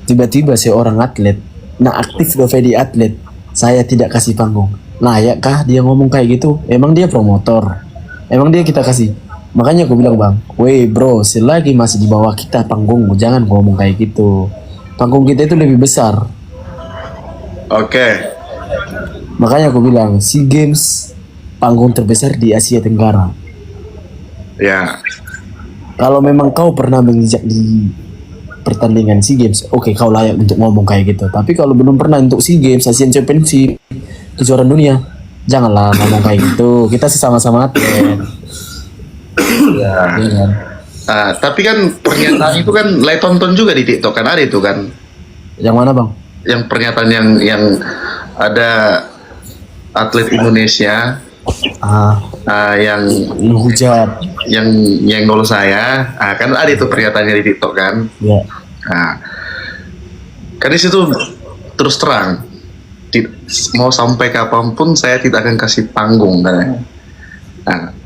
tiba-tiba seorang atlet, nah aktif udah di atlet, saya tidak kasih panggung. Layakkah dia ngomong kayak gitu? Emang dia promotor? Emang dia kita kasih? Makanya aku bilang bang, weh bro, selagi masih di bawah kita panggung, jangan ngomong kayak gitu. Panggung kita itu lebih besar. Oke. Makanya aku bilang, SEA Games panggung terbesar di Asia Tenggara. Ya. Kalau memang kau pernah menginjak di pertandingan SEA Games, oke kau layak untuk ngomong kayak gitu. Tapi kalau belum pernah untuk SEA Games, Asian Championship, kejuaraan dunia, janganlah ngomong kayak gitu. Kita sesama-sama atlet. Ya. Iya kan? Tapi kan pernyataan itu kan Lay tonton juga di TikTok kan, ada itu kan. Yang mana bang? Yang pernyataan yang ada atlet Indonesia yang Hujat. yang nyenggol saya, kan ada itu pernyataannya di TikTok kan. Ya. Kan di situ terus terang, mau sampai kapanpun saya tidak akan kasih panggung kan.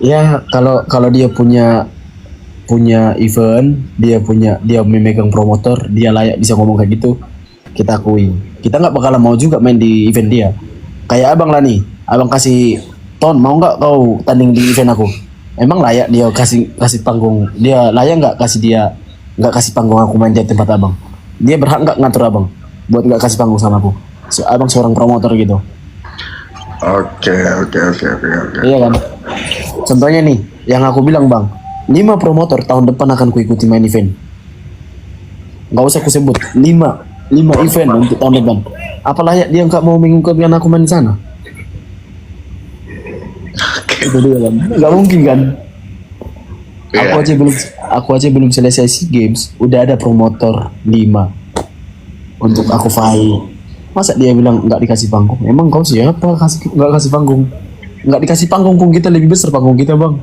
Ya kalau dia punya event, dia memegang promotor, dia layak bisa ngomong kayak gitu, kita akui. Kita nggak bakalan mau juga main di event dia. Kayak abang lah nih, abang kasih Ton, mau nggak kau tanding di event aku? Emang layak dia kasih panggung? Dia layak nggak kasih panggung aku main di tempat abang? Dia berhak nggak ngatur abang buat nggak kasih panggung sama aku? Abang seorang promotor gitu. Oke. Iya kan? Contohnya nih, yang aku bilang bang, 5 promotor tahun depan akan kuikuti main event. Nggak usah kusebut, 5 event untuk tahun depan. Apa layak dia nggak mau mengungkapkan aku main di sana? Itu dia kan, nggak mungkin kan? Yeah. Aku aja belum selesai SEA Games, udah ada promotor 5 untuk aku fight. Masa dia bilang nggak dikasih panggung? Emang kau siapa nggak kasih panggung? Nggak dikasih panggung pun kita lebih besar panggung kita bang.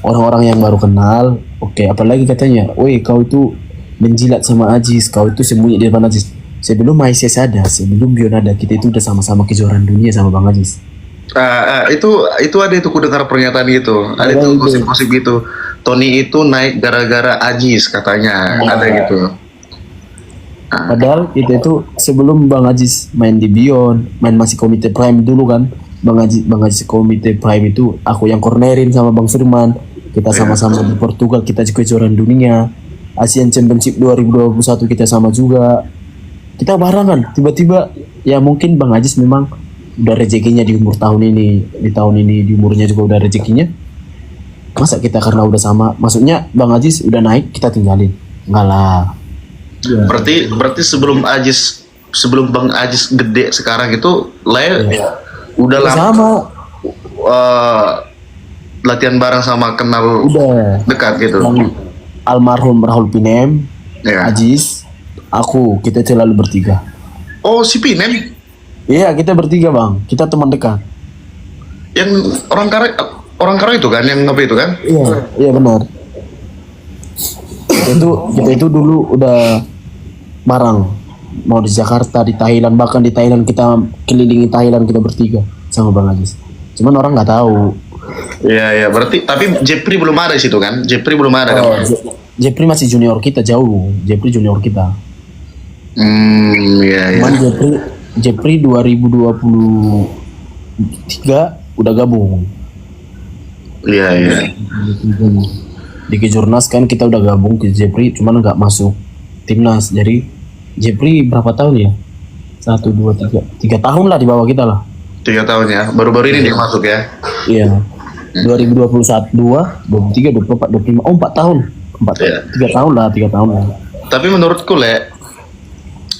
Orang-orang yang baru kenal, oke. Apalagi katanya, woi kau itu menjilat sama Ajis, kau itu sembunyi di depan Ajis. Sebelum Aisyah ada, sebelum Bion ada, kita itu udah sama-sama kejuaraan dunia sama Bang Ajis. Itu ada itu ku dengar pernyataan gitu. Ada itu gosip-gosip gitu. Tony itu naik gara-gara Ajis katanya. Ada gitu. Padahal itu sebelum Bang Ajis main di Bion, main masih komite Prime dulu kan. Bang Ajis komite Prime itu aku yang cornerin sama Bang Firman. Kita sama-sama di Portugal, kita juga kejuaraan dunia. Asian Championship 2021 kita sama juga. Kita barengan. Tiba-tiba ya mungkin Bang Ajis memang udah rezekinya di umur tahun ini, di umurnya juga udah rezekinya. Masa kita karena udah sama, maksudnya Bang Ajis udah naik kita tinggalin? Enggak lah. Ya. Berarti sebelum Bang Ajis gede sekarang itu udah lama sama latihan bareng sama kenal udah dekat gitu. Almarhum Rahul Pinem, Ajis, aku, kita selalu bertiga. Oh, si Pinem? Iya, kita bertiga bang, kita teman dekat. Yang orang Karang itu kan, yang apa itu kan? Iya benar. Kita itu dulu udah bareng, mau di Jakarta, di Thailand, bahkan di Thailand kita kelilingi Thailand kita bertiga sama Bang Ajis. Cuman orang nggak tahu. Iya, berarti tapi Jepri belum ada di situ kan? Jepri belum ada kan? Jepri masih junior kita jauh. Jepri junior kita. Iya. Cuman Jepri 2023 udah gabung. Iya. Di Kejurnas kan kita udah gabung ke Jepri, cuman nggak masuk timnas. Jadi Jepri berapa tahun ya? 1, 2, 3 tahun lah di bawah kita lah. 3 tahun ya. Baru-baru ini dia masuk ya. Iya. 2021, 23, 24, 25. Oh 4 tahun. 3 tahun lah. Tapi menurutku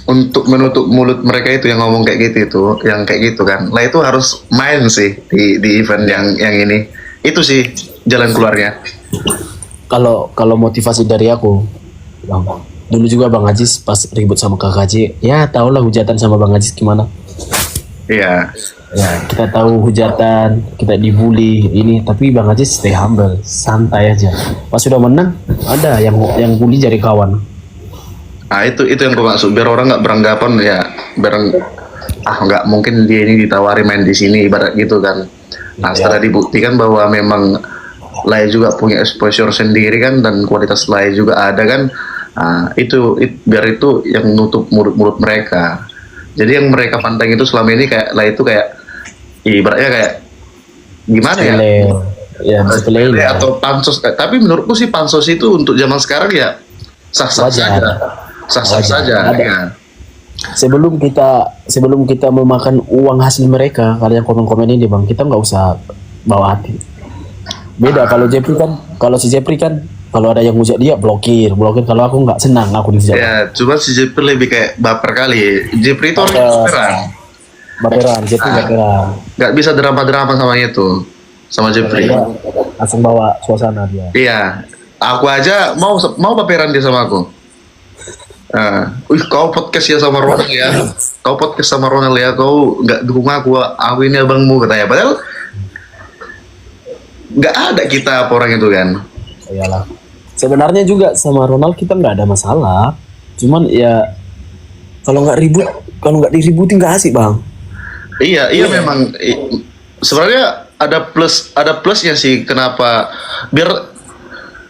untuk menutup mulut mereka itu yang ngomong kayak gitu itu, yang kayak gitu kan, itu harus main sih di event yang ini. Itu sih jalan keluarnya. Kalau motivasi dari aku, Bang, dulu juga Bang Ajis pas ribut sama Kak Haji, ya tau lah hujatan sama Bang Ajis gimana. Iya. Ya kita tahu hujatan, kita dibully ini, tapi Bang Ajis stay humble, santai aja. Pas sudah menang, ada yang bully jadi kawan. Itu yang gue maksud, biar orang nggak beranggapan ya nggak mungkin dia ini ditawari main di sini ibarat gitu kan. Setelah dibuktikan bahwa memang Lai juga punya exposure sendiri kan, dan kualitas Lai juga ada kan, Biar itu yang nutup mulut-mulut mereka. Jadi yang mereka pandang itu selama ini kayak ibaratnya kayak gimana ya? Sepele. Ya, sepele ya. Atau pansos. Tapi menurutku sih pansos itu untuk zaman sekarang ya sah-sah Wajar. saja. Sah-sah Wajar. saja. Ada. Ya. Sebelum kita memakan uang hasil mereka, kalian komen-komen ini bang, kita nggak usah bawa hati. Beda kalau Jepri kan, kalau si Jepri kan, kalau ada yang ngujak dia blokir. Kalau aku nggak senang aku dijak. Ya, cuma si Jepri lebih kayak baper kali. Jepri itu orang yang baperan. Baperan, Jepri baperan. Nggak bisa drama-drama sama itu, sama Jepri. Dia langsung bawa suasana dia. Iya, aku aja mau baperan dia sama aku. Kau podcast ya sama Ronald ya, kau podcast sama Ronald ya, kau nggak dukung aku ini abangmu katanya. Padahal nggak ada kita apa orang itu kan. Iyalah. Sebenarnya juga sama Ronald kita nggak ada masalah. Cuman ya kalau nggak diributin nggak asik bang. Iya memang. Sebenarnya ada plusnya sih. Kenapa? Biar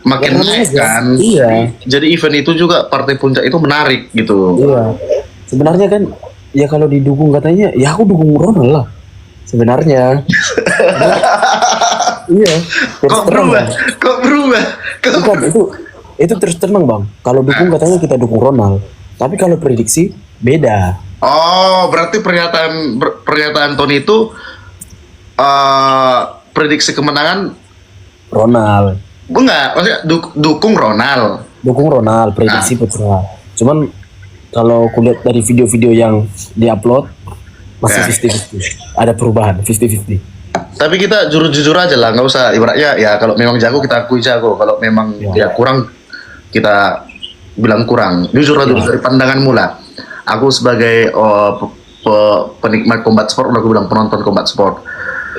makin naik kan. Iya. Jadi event itu juga partai puncak itu menarik gitu. Iya. Sebenarnya kan ya kalau didukung katanya ya aku dukung Ronald lah. Sebenarnya. Iya. Kok berubah? Bukan itu terus terang bang. Kalau dukung katanya kita dukung Ronald. Tapi kalau prediksi beda. Oh, berarti pernyataan Tony itu prediksi kemenangan Ronald. Enggak, maksudnya dukung Ronald. Dukung Ronald, prediksi Putra. Cuman kalau kulihat dari video-video yang diupload masih 50-50. Ada perubahan 50-50. Tapi kita jujur aja lah, nggak usah ibaratnya ya kalau memang jago kita akui jago, kalau memang ya kurang kita bilang kurang. Jujur aja dari pandanganmu lah. Aku sebagai penikmat combat sport, udah aku bilang penonton combat sport.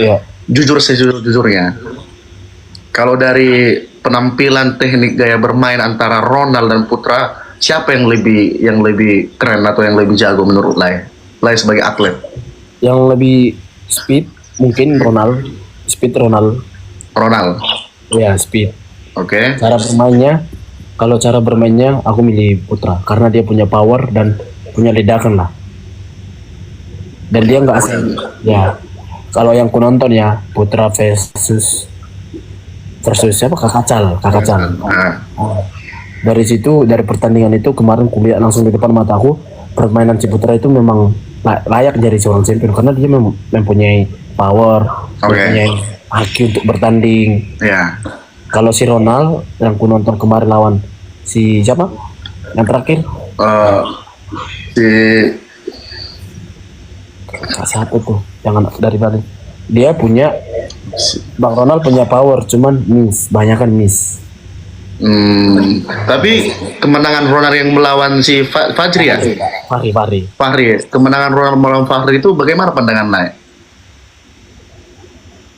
Iya. Jujur sejujurnya, kalau dari penampilan teknik gaya bermain antara Ronald dan Putra, siapa yang lebih keren atau yang lebih jago menurut Lai sebagai atlet? Yang lebih speed mungkin Ronald. Ronald. Ya, speed. Oke. Kalau cara bermainnya aku milih Putra karena dia punya power dan punya ledakan lah. Dan dia nggak asing. Ya. Kalau yang ku nonton ya Putra versus siapa? Kakacal. Dari situ, dari pertandingan itu kemarin kulihat langsung di depan mataku, permainan si Putra itu memang layak jadi seorang champion karena dia mempunyai power, mempunyai haki untuk bertanding. Ya. Kalau si Ronald yang ku nonton kemarin lawan si siapa? Yang terakhir? Si Siapa tuh? Jangan dari Bali. Dia punya Bang Ronald punya power, cuman banyakan miss. Tapi kemenangan Ronald yang melawan si Fajri ya? Fahri. Kemenangan Ronald melawan Fahri itu bagaimana pandangan Lai?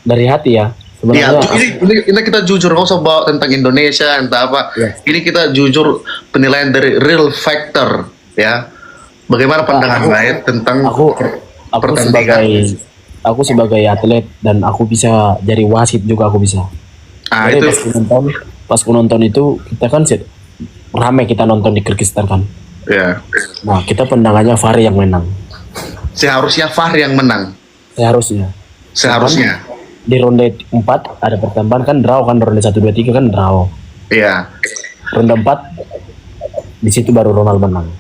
Dari hati ya. Iya, Sebenarnya ini kita jujur, nggak usah bawa tentang Indonesia entah apa. Ini kita jujur penilaian dari real factor ya. Bagaimana pandangan Lai tentang pertandingan? Aku sebagai atlet dan aku bisa jadi wasit juga aku bisa. Jadi Itu pas ku nonton itu kita kan rame kita nonton di Kyrgyzstan kan. ya. Nah kita pandangannya Fahri yang menang. Seharusnya Fahri yang menang. Seharusnya. Di ronde 4 ada pertambahan kan draw kan, ronde 1 2 3 kan draw. Iya. Ronde 4 di situ baru Ronald menang.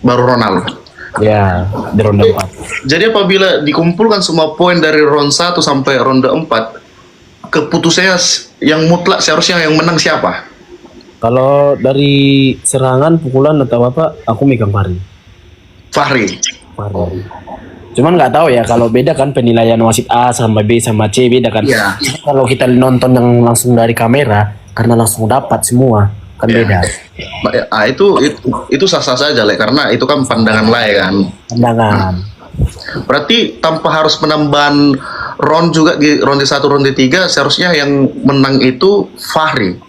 Baru Ronald. Ya, di ronde 4. Jadi apabila dikumpulkan semua poin dari ronde 1 sampai ronde 4, keputusannya yang mutlak seharusnya yang menang siapa? Kalau dari serangan, pukulan atau apa, aku megang Fahri. Cuman nggak tahu ya, kalau beda kan penilaian wasit A sama B sama C beda kan. Iya. Kalau kita nonton yang langsung dari kamera, karena langsung dapat semua kan beda. Itu sah-sah saja lah, karena itu kan pandangan Lai kan. Pandangan. Berarti tanpa harus penambahan round juga di ronde 1 ronde 3, seharusnya yang menang itu Fahri.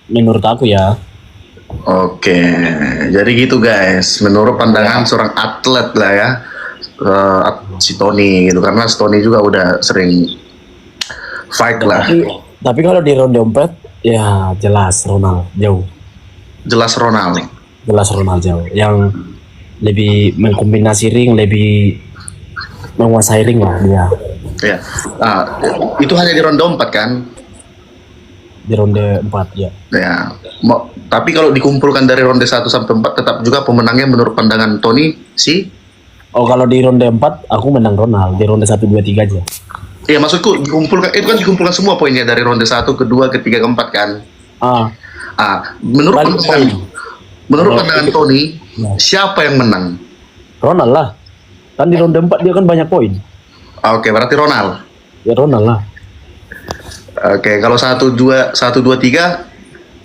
Menurut aku ya. Oke, jadi gitu guys. Menurut pandangan seorang atlet lah ya, si Tony gitu, karena si Tony juga udah sering fight lah. Tapi kalau di ronde 4 ya jelas Ronald jauh. jelas Ronald. Jelas Ronaldo yang lebih mengkombinasi ring, lebih menguasai ring lah dia Ya. Itu hanya di ronde 4 kan? di ronde 4 ya. Ya. Tapi kalau dikumpulkan dari ronde 1 sampai 4 tetap juga pemenangnya menurut pandangan Tony si. Oh kalau di ronde 4 aku menang Ronald, di ronde 1 2 3 aja. Iya, maksudku dikumpulkan itu kan dikumpulkan semua poinnya dari ronde 1, kedua, ketiga, keempat kan. Ah, Menurut balik pandangan, poin. menurut Kalau pandangan itu- Tony, Ya. siapa yang menang? Ronald lah. Kan di ronde 4 dia kan banyak poin. Oke, berarti Ronald. Ya Ronald lah. Oke, kalau 1 2 3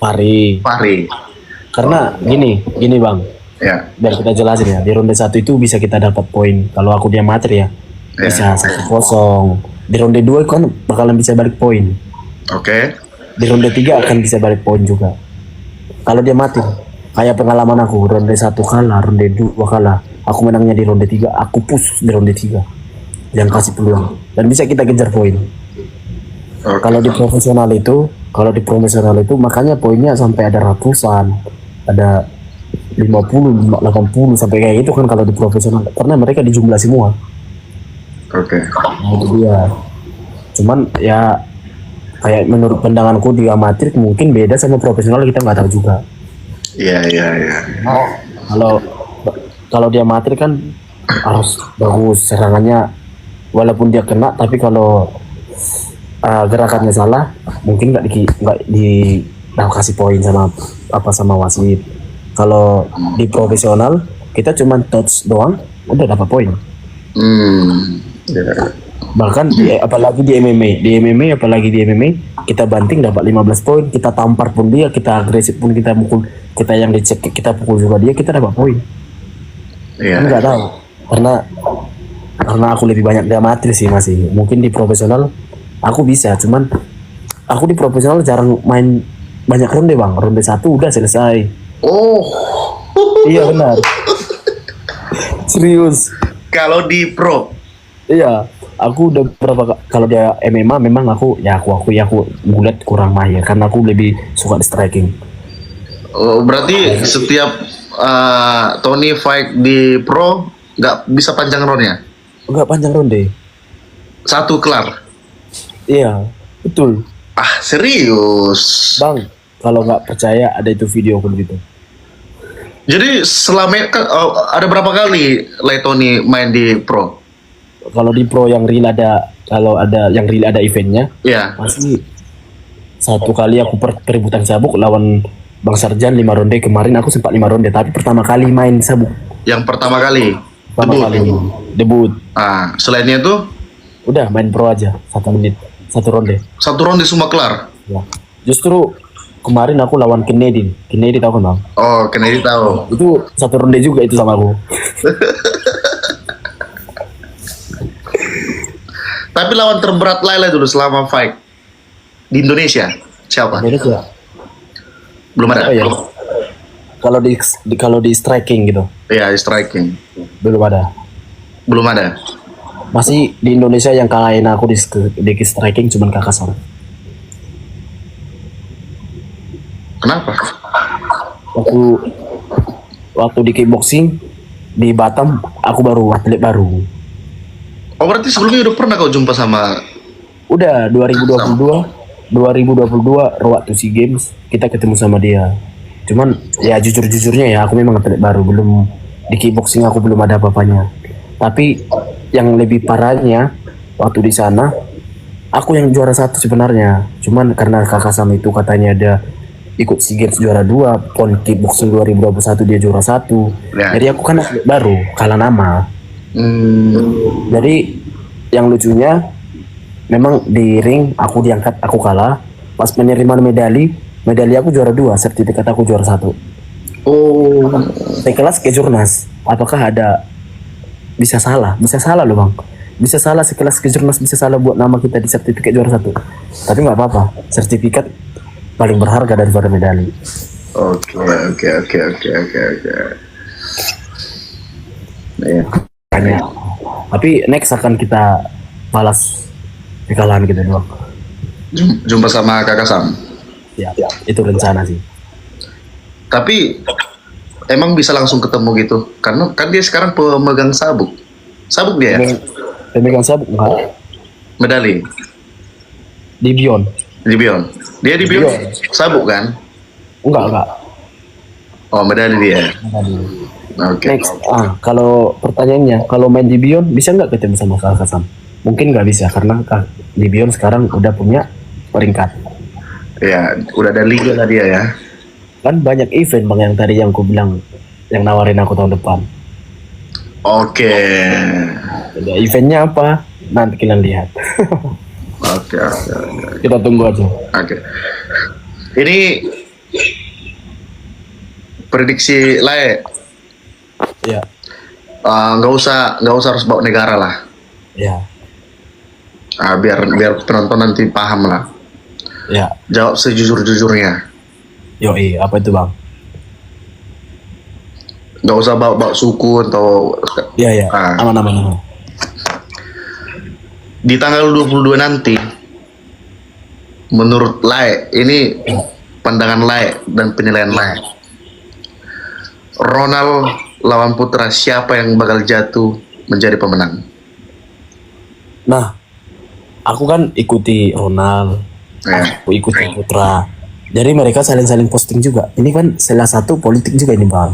Fahri. Fahri. Karena gini Bang. Ya. Biar kita jelasin ya. Di ronde 1 itu bisa kita dapat poin. Kalau aku dia materi ya. Ya. Bisa 1-0. Di ronde 2 kan bakalan bisa balik poin. Oke. Di ronde 3 akan bisa balik poin juga. Kalau dia mati, kayak pengalaman aku, ronde 1 kalah, ronde 2 kalah. Aku menangnya di ronde 3, aku push di ronde 3. Yang kasih peluang. Dan bisa kita kejar poin. Oke. Kalau di profesional itu makanya poinnya sampai ada ratusan, ada 50, 80 sampai kayak gitu kan kalau di profesional. Karena mereka dijumlah semua. Oke. Nah, itu dia. Cuman ya kayak menurut pandanganku di amatir mungkin beda sama profesional, kita nggak tahu juga. Iya. Kalau kalau dia amatir kan harus bagus serangannya, walaupun dia kena tapi kalau gerakannya salah mungkin nggak kasih poin sama wasit. Kalau di profesional kita cuma touch doang udah dapat poin. Ya. Bahkan apalagi di MMA kita banting dapat 15 poin, kita tampar pun dia, kita agresif pun kita mukul, kita yang dicek kita pukul juga dia, kita dapat poin. Iya. Enggak tahu karena aku lebih banyak di amatir sih masih. Mungkin di profesional aku bisa, cuman aku di profesional jarang main banyak ronde Bang. Ronde 1 udah selesai. Oh. Iya benar. Serius. Kalau di pro. Iya, aku udah kalau dia MMA memang aku gulat kurang mahir karena aku lebih suka di striking. Berarti setiap Tony fight di pro nggak bisa panjang roundnya? Enggak panjang ronde. 1 kelar. Iya, betul. Serius? Bang, kalau nggak percaya ada itu video pun gitu. Jadi selama kan ada berapa kali Tony main di pro? Kalau di pro yang real ada eventnya, Iya. pasti 1 kali aku perebutan sabuk lawan Bang Sarjan 5 ronde. Kemarin aku sempat 5 ronde, tapi pertama kali main sabuk. Yang pertama kali. Debut. Selainnya itu Udah main pro aja 1 menit 1 ronde. 1 ronde semua kelar. Ya. Justru kemarin aku lawan Kennedy tahu kan Bang? Oh, Kennedy tahu. Itu 1 ronde juga itu sama aku. Tapi lawan terberat Laila dulu selama fight di Indonesia siapa? Indonesia. Belum ada. Oh, ya. Kalau di striking gitu Iya, striking. belum ada. Belum ada. Masih di Indonesia yang kalahin aku di striking cuman Kakak Sam. Kenapa? Waktu di kickboxing di Batam aku baru atlet baru. Oh, berarti sebelumnya udah pernah kau jumpa sama? Udah 2022 waktu SEA Games kita ketemu sama dia. Cuman ya jujur-jujurnya ya aku memang atlet baru, belum di kickboxing aku belum ada apa-apanya. Tapi yang lebih parahnya waktu di sana aku yang juara 1 sebenarnya. Cuman karena Kakak Sam itu katanya ada ikut SEA Games juara 2, PON kickboxing 2021 dia juara 1. Ya. Jadi aku kan atlet baru, kalah nama. Jadi yang lucunya memang di ring aku diangkat, aku kalah. Pas penerimaan medali aku juara 2, sertifikat aku juara 1. Oh, Sekelas Kejurnas, apakah ada bisa salah loh Bang. Bisa salah sekelas Kejurnas, bisa salah buat nama kita di sertifikat juara 1. Tapi nggak apa-apa, sertifikat paling berharga daripada medali. oke. Iya. Makanya. Tapi next akan kita balas kekalahan kita doang. Jumpa sama Kakak Sam. Ya, itu rencana sih. Tapi emang bisa langsung ketemu gitu? Karena kan dia sekarang pemegang sabuk. Sabuk dia ya? Pemegang sabuk enggak? Medali Di Bion. di Bion. Dia di Bion sabuk kan? Enggak. Oh, medali dia. Oke. Next, kalau pertanyaannya, kalau main di Bion bisa nggak ketemu sama Kakak Sam? Mungkin nggak bisa karena di Bion sekarang udah punya peringkat. Ya, udah ada liga lah dia ya. Kan banyak event bang yang tadi yang aku bilang yang nawarin aku tahun depan. Oke. Jadi eventnya apa? Nanti kita lihat. Oke. Kita tunggu aja. Oke. Ini prediksi Lae. Ya, Nggak usah harus bawa negara lah. ya, Biar penonton nanti paham lah. ya. Jawab sejujur-jujurnya. Yoi, apa itu bang? Nggak usah bawa suku atau Ya, Ah. aman. Di tanggal 22 nanti, menurut Lae, ini pandangan Lae dan penilaian Lae, Ronald lawan Putra, siapa yang bakal jatuh menjadi pemenang? Nah, aku kan ikuti Ronald, Ya. aku ikuti Putra. Jadi mereka saling-saling posting juga. Ini kan salah satu politik juga ini bang.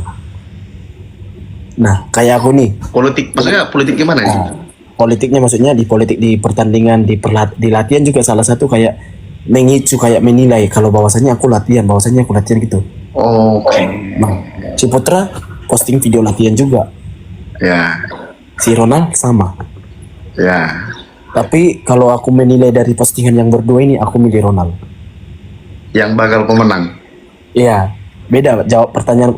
Nah, kayak aku nih, Maksudnya politik gimana ya? politiknya maksudnya di pertandingan di latihan juga salah satu kayak mengicu kayak menilai kalau bahwasannya aku latihan gitu. Oke. Nah, si Putra posting video latihan juga, Ya. si Ronald sama. Ya. Tapi kalau aku menilai dari postingan yang berdua ini, aku milih Ronald. Yang bakal pemenang. Iya, beda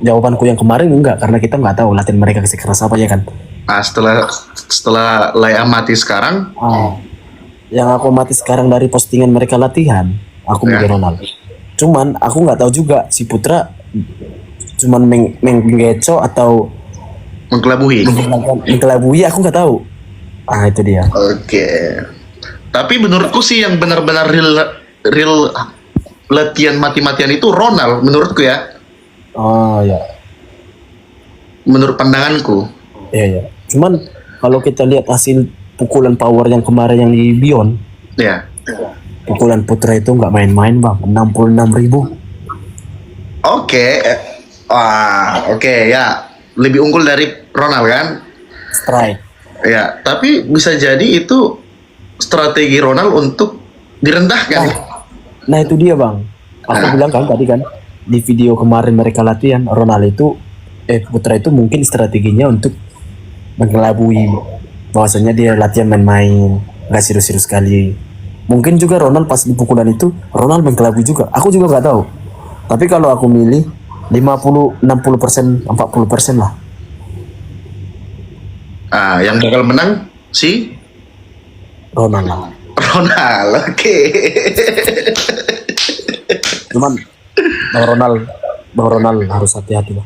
jawabanku yang kemarin enggak karena kita nggak tahu latihan mereka sekeras apa ya kan. Setelah Lae amati sekarang, Yang aku mati sekarang dari postingan mereka latihan, aku Ya. milih Ronald. Cuman aku nggak tahu juga si Putra cuman menggeco atau mengkelabui. mengkelabui, aku nggak tahu. Itu dia. Oke. Tapi menurutku sih yang benar-benar real latihan mati-matian itu Ronald menurutku ya. Oh ya, Menurut pandanganku. iya. Cuman kalau kita lihat hasil pukulan power yang kemarin yang di Bion, Ya. pukulan Putra itu nggak main-main bang, 66.000. Oke. Oke ya. Lebih unggul dari Ronald kan? Strike. Ya, tapi bisa jadi itu strategi Ronald untuk direndahkan. Nah itu dia bang. Aku bilang kan tadi kan di video kemarin mereka latihan Ronald itu Putra itu mungkin strateginya untuk mengelabui bahwasanya dia latihan main-main nggak serius-serius sekali. Mungkin juga Ronald pas di pukulan itu Ronald mengelabui juga. Aku juga nggak tahu. Tapi kalau aku milih 50, 60%, 40% lah. Yang bakal menang si Ronald lah. Ronald. Oke. Cuman Bang Ronald harus hati-hati lah.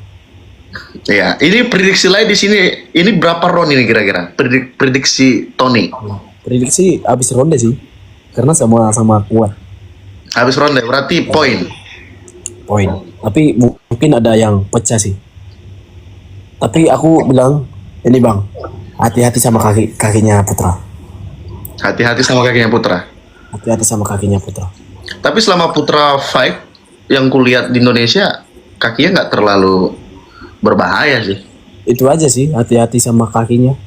Ya, ini prediksi lain di sini. Ini berapa round ini kira-kira? Prediksi Tony. Prediksi habis ronde sih. Karena sama kuat Habis ronde berarti poin. Tapi mungkin ada yang pecah sih. Tapi aku bilang ini bang, hati-hati sama kakinya Putra. Hati-hati sama kakinya Putra. Hati-hati sama kakinya Putra. Tapi selama Putra fight yang kulihat di Indonesia, kakinya nggak terlalu berbahaya sih. Itu aja sih, hati-hati sama kakinya.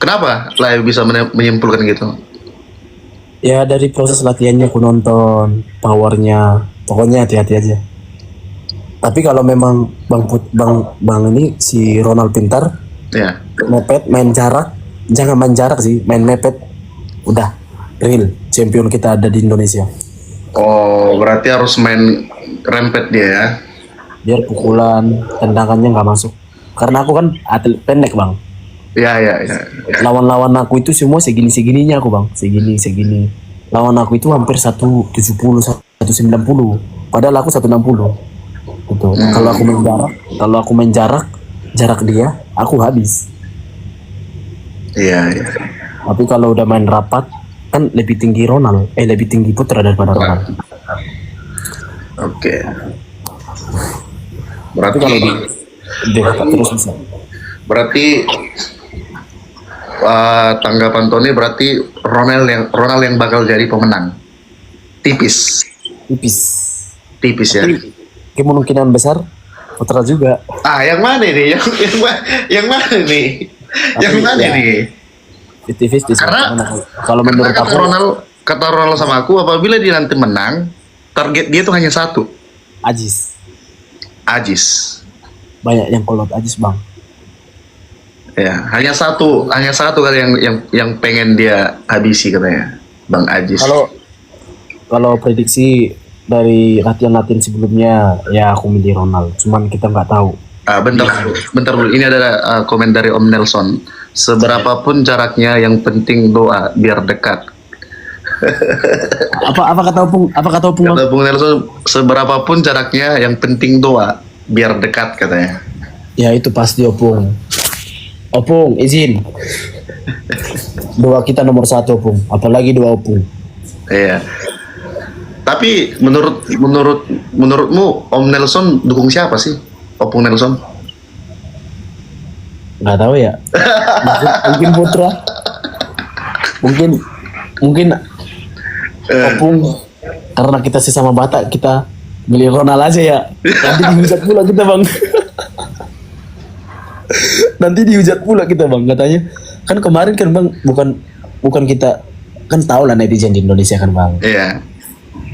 Kenapa Lai bisa menyimpulkan gitu? Ya dari proses latihannya aku nonton, powernya, pokoknya hati-hati aja. Tapi kalau memang bang ini si Ronald pintar, Ya. mepet, main jarak, jangan main jarak sih, main mepet, udah real champion kita ada di Indonesia. Oh, berarti harus main rempet dia ya. Biar pukulan, tendangannya nggak masuk. Karena aku kan atlet pendek bang. Ya. Lawan-lawan aku itu semua segini-segininya aku bang, segini. Lawan aku itu hampir 170, 190. Padahal aku 160. Gitu. Kalau aku main jarak, jarak dia, aku habis. Iya. Tapi kalau udah main rapat, kan lebih tinggi lebih tinggi Putra daripada Ronald. Oke. Tapi kalau di terus bisa. berarti tanggapan Tony berarti Ronald yang bakal jadi pemenang. Tipis ya. Tapi kemungkinan besar Putra juga. Yang mana nih? Yang mana nih? Yang mana ya, nih? 50-50 Karena kalau menurut kata aku kata Ronald sama aku, apabila dia nanti menang, target dia tuh hanya satu, Ajis. Banyak yang kolot Ajis, Bang. Ya, hanya satu kali yang pengen dia habisi katanya, Bang Ajis. Kalau prediksi dari latihan sebelumnya ya aku milih Ronald, cuman kita nggak tahu. Bentar dulu. Ini ada komen dari Om Nelson. Seberapapun jaraknya, yang penting doa biar dekat. Apa kata Opung? Kata Bung Nelson, seberapapun jaraknya, yang penting doa biar dekat katanya. Ya itu pasti Opung. Opung izin. Doa kita nomor 1 Opung. Apalagi doa Opung. Iya. Tapi menurutmu Om Nelson dukung siapa sih? Opung Nelson? Nggak tahu ya. Mungkin Putra. Mungkin Opung, karena kita sesama Batak, kita milih Ronald aja ya. Nanti dihujat pula kita, Bang. Katanya. Kan kemarin kan Bang, bukan kita, kan tahu lah netizen di Indonesia kan Bang. Iya.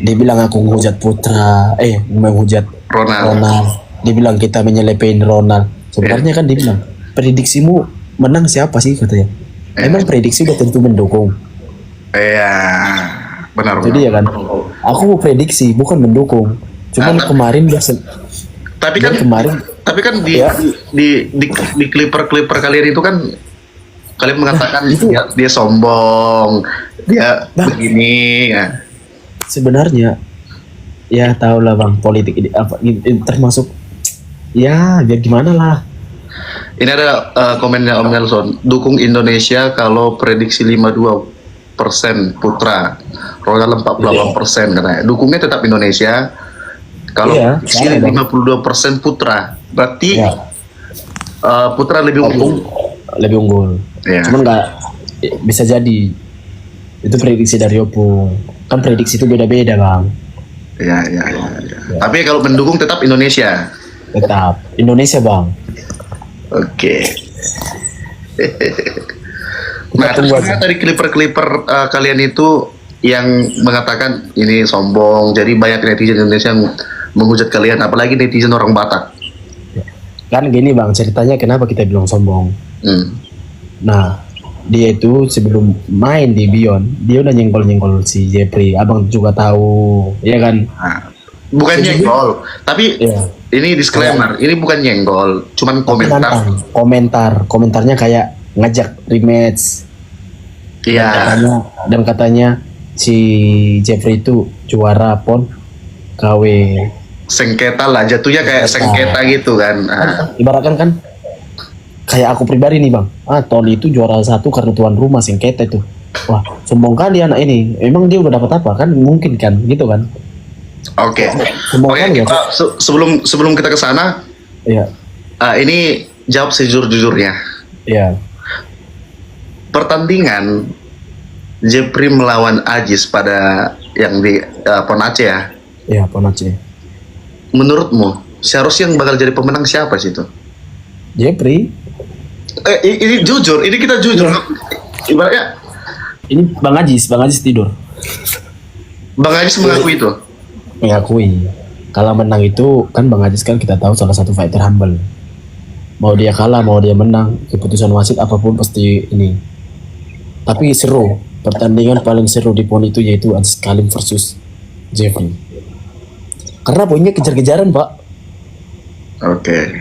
Dia bilang aku menghujat Putra, menghujat Ronald. Dia bilang kita menyelepein Ronald. Sebenarnya kan dia bilang, prediksimu menang siapa sih katanya. Emang prediksi udah tentu mendukung. Iya. Benar. Jadi ya kan, aku mau prediksi bukan mendukung. Cuman kemarin tapi kan di clipper kalian itu kan kalian mengatakan dia sombong, dia begini ya. Sebenarnya ya tau lah Bang, politik ini termasuk ya biar gimana lah. Ini ada komennya Om Nelson, dukung Indonesia kalau prediksi 52% Putra, Ronald 48% katanya. Dukungnya tetap Indonesia kalau prediksi 52% Putra. Berarti Putra lebih unggul. Ya. Cuman nggak bisa jadi. Itu prediksi dari Opung. Kan prediksi itu beda-beda Bang. Ya. Tapi kalau mendukung tetap Indonesia. Tetap Indonesia Bang. Oke. Nah, terus dari clipper kalian itu yang mengatakan ini sombong, jadi banyak netizen Indonesia yang menghujat kalian, apalagi netizen orang Batak. Kan gini Bang, ceritanya kenapa kita bilang sombong. Nah, dia itu sebelum main di Beyond, dia udah nyenggol si Jeffrey. Abang juga tahu, ya kan? Nah, bukan nyenggol, tapi ini disclaimer, ini bukan nyenggol, cuman komentarnya kayak ngajak rematch. Iya. Dan katanya si Jeffrey itu juara PON KW. Sengketa lah, jatuhnya kayak sengketa gitu kan. Ibaratkan kan kayak aku pribadi nih Bang. Tony itu juara 1 karena tuan rumah, sengketa itu. Wah, sombong kali anak ini. Emang dia udah dapat apa kan? Mungkin kan, gitu kan? Oke. Sebelum kita ke sana, ini jawab sejujur-jujurnya. Iya. Pertandingan Jeffrey melawan Ajis pada yang di PON Aceh ya? Iya, PON Aceh. Menurutmu seharusnya yang bakal jadi pemenang siapa sih itu? Jeffrey. Ini jujur, ini kita jujur. Ibaratnya ini Bang Ajis tidur. Bang Ajis mengakui itu. Mengakui. Kalau menang itu kan Bang Ajis kan kita tahu salah satu fighter humble. Mau dia kalah, mau dia menang, keputusan wasit apapun pasti ini. Tapi seru. Pertandingan paling seru di PON itu yaitu Ajis Kalim versus Jeffrey. Karena poinnya kejar-kejaran, Pak. Oke.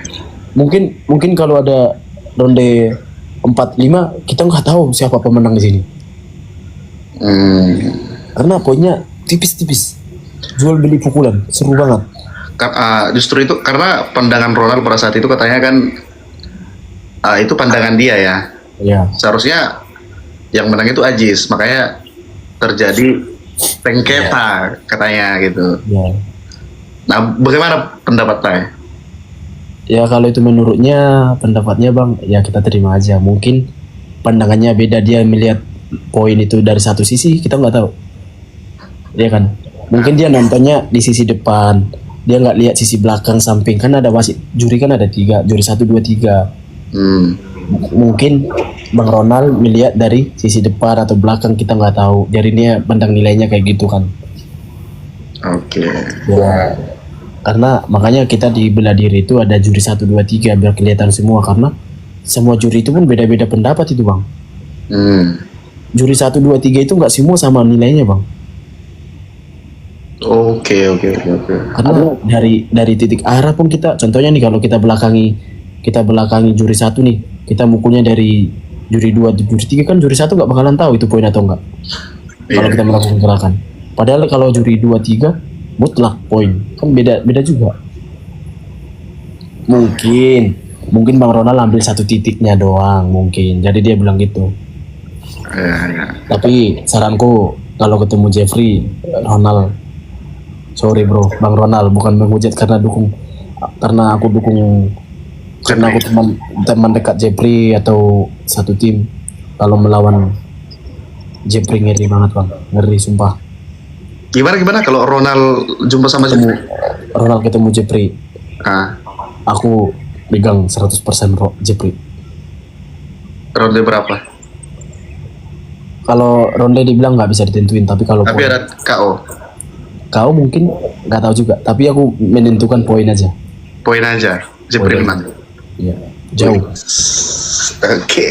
Mungkin kalau ada ronde 4-5 kita nggak tahu siapa pemenang di sini. Karena poinnya tipis-tipis. Jual beli pukulan, seru banget. Justru itu karena pandangan Ronald pada saat itu katanya kan itu pandangan dia ya. Iya. Seharusnya yang menang itu Ajis, makanya terjadi sengketa katanya gitu. Iya. Nah, bagaimana pendapat saya? Ya kalau itu menurutnya pendapatnya bang, ya kita terima aja. Mungkin pandangannya beda, dia melihat poin itu dari satu sisi, kita nggak tahu. Ya kan? Mungkin dia nontonnya di sisi depan, dia nggak lihat sisi belakang samping. Kan ada wasit juri, kan ada tiga, juri satu dua tiga. Hmm. Mungkin bang Ronald melihat dari sisi depan atau belakang, kita nggak tahu. Jadi dia pandang nilainya kayak gitu kan. Oke. Ya, karena makanya kita di bela diri itu ada juri satu dua tiga biar kelihatan semua, karena semua juri itu pun beda-beda pendapat itu bang. Hmm. Juri satu dua tiga itu nggak semua sama nilainya bang, Oke. karena dari titik arah pun kita, contohnya nih kalau kita belakangi juri satu nih, kita mukulnya dari juri dua juri tiga, kan juri satu nggak bakalan tahu itu poin atau enggak kalau Iya. kita melakukan gerakan. Padahal kalau juri dua tiga mutlak poin, kan beda juga. Mungkin Bang Ronald ambil satu titiknya doang mungkin, jadi dia bilang gitu. Ya. Tapi saranku kalau ketemu Jeffrey, Ronald, sorry bro, Bang Ronald, bukan menghujat karena aku dukung, karena aku teman dekat Jeffrey atau satu tim. Kalau melawan Jeffrey ngeri banget bang, ngeri sumpah. Gimana kalau Ronald jumpa sama Ketemu Jeffrey? Ronald ketemu Jeffrey, Ah, aku pegang 100% bro Jeffrey. ronde berapa? Kalau ronde dibilang nggak bisa ditentuin, tapi kalau Tapi poin, ada KO. kau mungkin nggak tahu juga. Tapi aku menentukan poin aja. Poin aja. Jeffrey Poin. menang. Iya, jauh. Oke.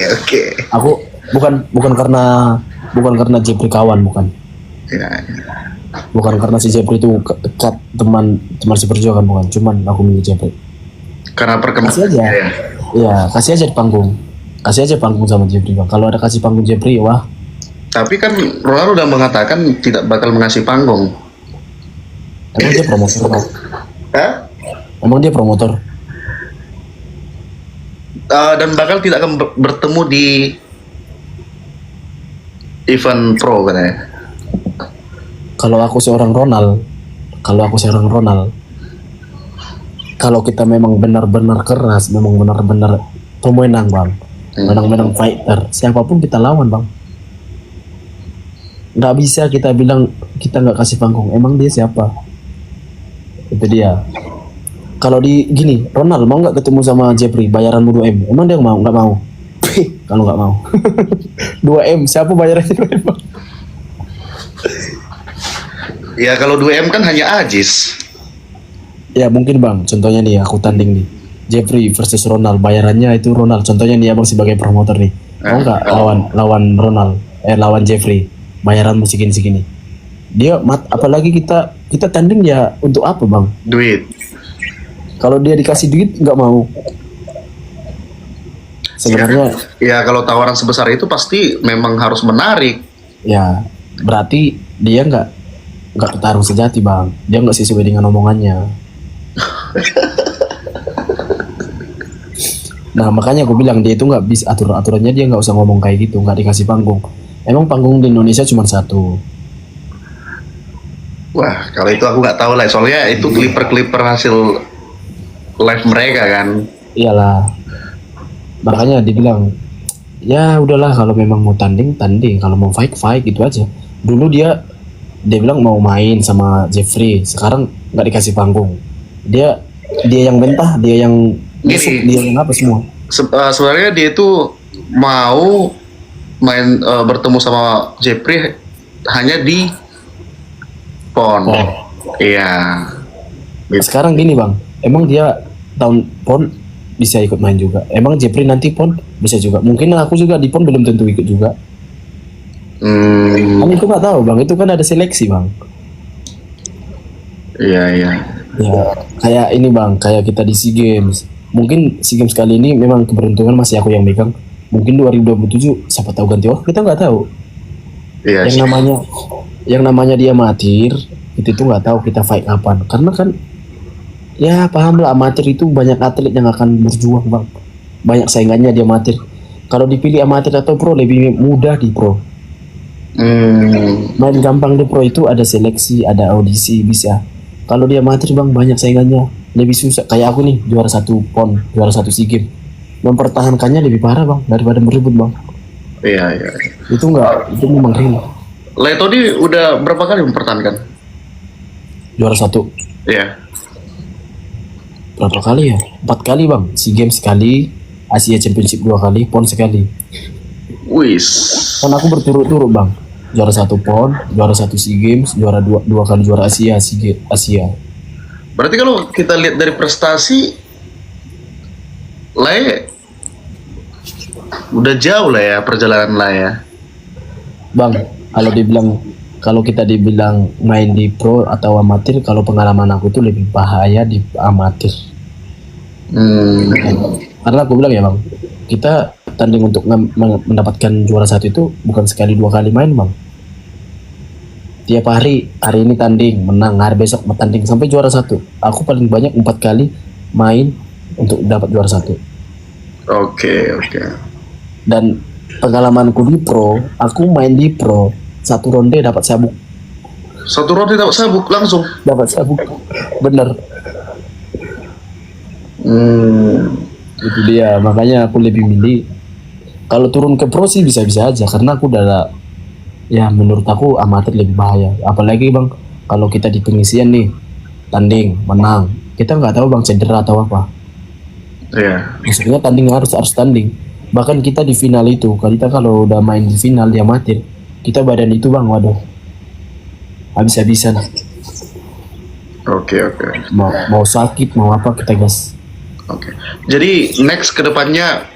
Aku bukan karena Jeffrey kawan, bukan. Ya. Bukan karena si Jeffrey itu dekat teman seperjuangan, bukan. Cuman aku milih Jeffrey. Karena perkembangan. Kasih aja. Ya. Iya, kasih aja di panggung. Kasih aja panggung sama Jeffrey bang. Kalau ada kasih panggung Jeffrey, wah. Tapi kan Ronald udah mengatakan tidak bakal mengasih panggung. Emang dia promotor bang? Hah? Emang dia promotor? Dan bakal tidak akan bertemu di event pro katanya. Kalau aku seorang Ronald, kalau kita memang benar-benar keras, memang benar-benar pemenang bang, menang-menang fighter, siapapun kita lawan bang. Nggak bisa kita bilang kita nggak kasih panggung. Emang dia siapa? Itu dia. Kalau di gini, Ronald mau nggak ketemu sama Jeffrey, bayaranmu 2M? Emang dia mau? Nggak mau. Kalau nggak mau 2M, siapa bayarannya 2M bang? Ya kalau 2M kan hanya Ajis. Ya mungkin bang, contohnya nih aku tanding nih Jeffrey versus Ronald, bayarannya itu Ronald. Contohnya nih abang sebagai promotor nih, mau nggak lawan Ronald, lawan Jeffrey, bayaranmu segini. Dia apalagi kita tanding ya untuk apa bang? Duit. Kalau dia dikasih duit nggak mau. Sebenarnya Ya kalau tawaran sebesar itu pasti memang harus menarik. ya berarti dia nggak petarung sejati bang. Dia nggak sesuai dengan omongannya. Nah makanya aku bilang dia itu nggak bisa aturannya, dia nggak usah ngomong kayak gitu, nggak dikasih panggung. Emang panggung di Indonesia cuma satu. Wah kalau itu aku nggak tahu lah. Soalnya itu clipper hasil live mereka kan. Iyalah. Makanya dibilang ya udahlah, kalau memang mau tanding, kalau mau fight gitu aja. Dulu dia bilang mau main sama Jeffrey, sekarang nggak dikasih panggung. Dia yang bentah, dia yang busuk, dia yang apa semua. Sebenarnya dia itu mau main bertemu sama Jeffrey hanya di PON. Iya. Gitu. Sekarang gini bang, emang dia tahun PON bisa ikut main juga. Emang Jeffrey nanti PON bisa juga. Mungkin aku juga di PON belum tentu ikut juga. Kan itu nggak tahu bang, itu kan ada seleksi bang. Iya. Ya kayak ini bang, kayak kita di SEA Games. Mungkin SEA Games kali ini memang keberuntungan masih aku yang megang. Mungkin 2027 siapa tahu ganti kita nggak tahu. Iya. Yang namanya dia amatir, itu tuh nggak tahu kita fight kapan. Karena kan ya paham lah, amatir itu banyak atlet yang akan berjuang bang. Banyak saingannya dia amatir. Kalau dipilih amatir atau pro, lebih mudah di pro. Main gampang di pro itu ada seleksi, ada audisi bisa. Kalau dia amatir bang banyak saingannya. lebih susah. Kayak aku nih juara 1 PON, juara 1 SEA Games. Mempertahankannya lebih parah bang daripada merebut bang. Iya, iya. Itu memang real. Leto ini udah berapa kali mempertahankan? Juara 1 Iya. berapa kali ya? 4 kali bang. SEA Games sekali, Asia Championship 2 kali, PON sekali. Wis. Kan aku berturut-turut bang. Juara 1 PON, juara 1 SEA Games, juara dua kali juara Asia, Asia. Berarti kalau kita lihat dari prestasi, Le udah jauh lah ya perjalanan lah ya. Bang, kalau kita dibilang main di pro atau amatir, kalau pengalaman aku tuh lebih bahaya di amatir. Karena aku bilang ya bang, kita tanding untuk mendapatkan juara 1 itu bukan sekali 2 kali main bang. Tiap hari ini tanding, menang, hari besok tanding sampai juara 1. Aku paling banyak 4 kali main untuk dapat juara 1. Oke. Dan pengalamanku di pro, aku main di pro 1 ronde dapat sabuk. 1 ronde dapat sabuk langsung. Dapat sabuk, bener. Itu dia, makanya aku lebih milih kalau turun ke pro sih bisa-bisa aja, karena aku udah ya menurut aku amatir lebih bahaya. Apalagi bang, kalau kita di pengisian nih tanding menang, kita nggak tahu bang cedera atau apa. Iya. Maksudnya tanding harus tanding. Bahkan kita di final itu, kita kalau udah main di final di amatir, kita badan itu bang, waduh, habis-habisan. Oke. Mau sakit mau apa kita gas. Oke. Jadi next kedepannya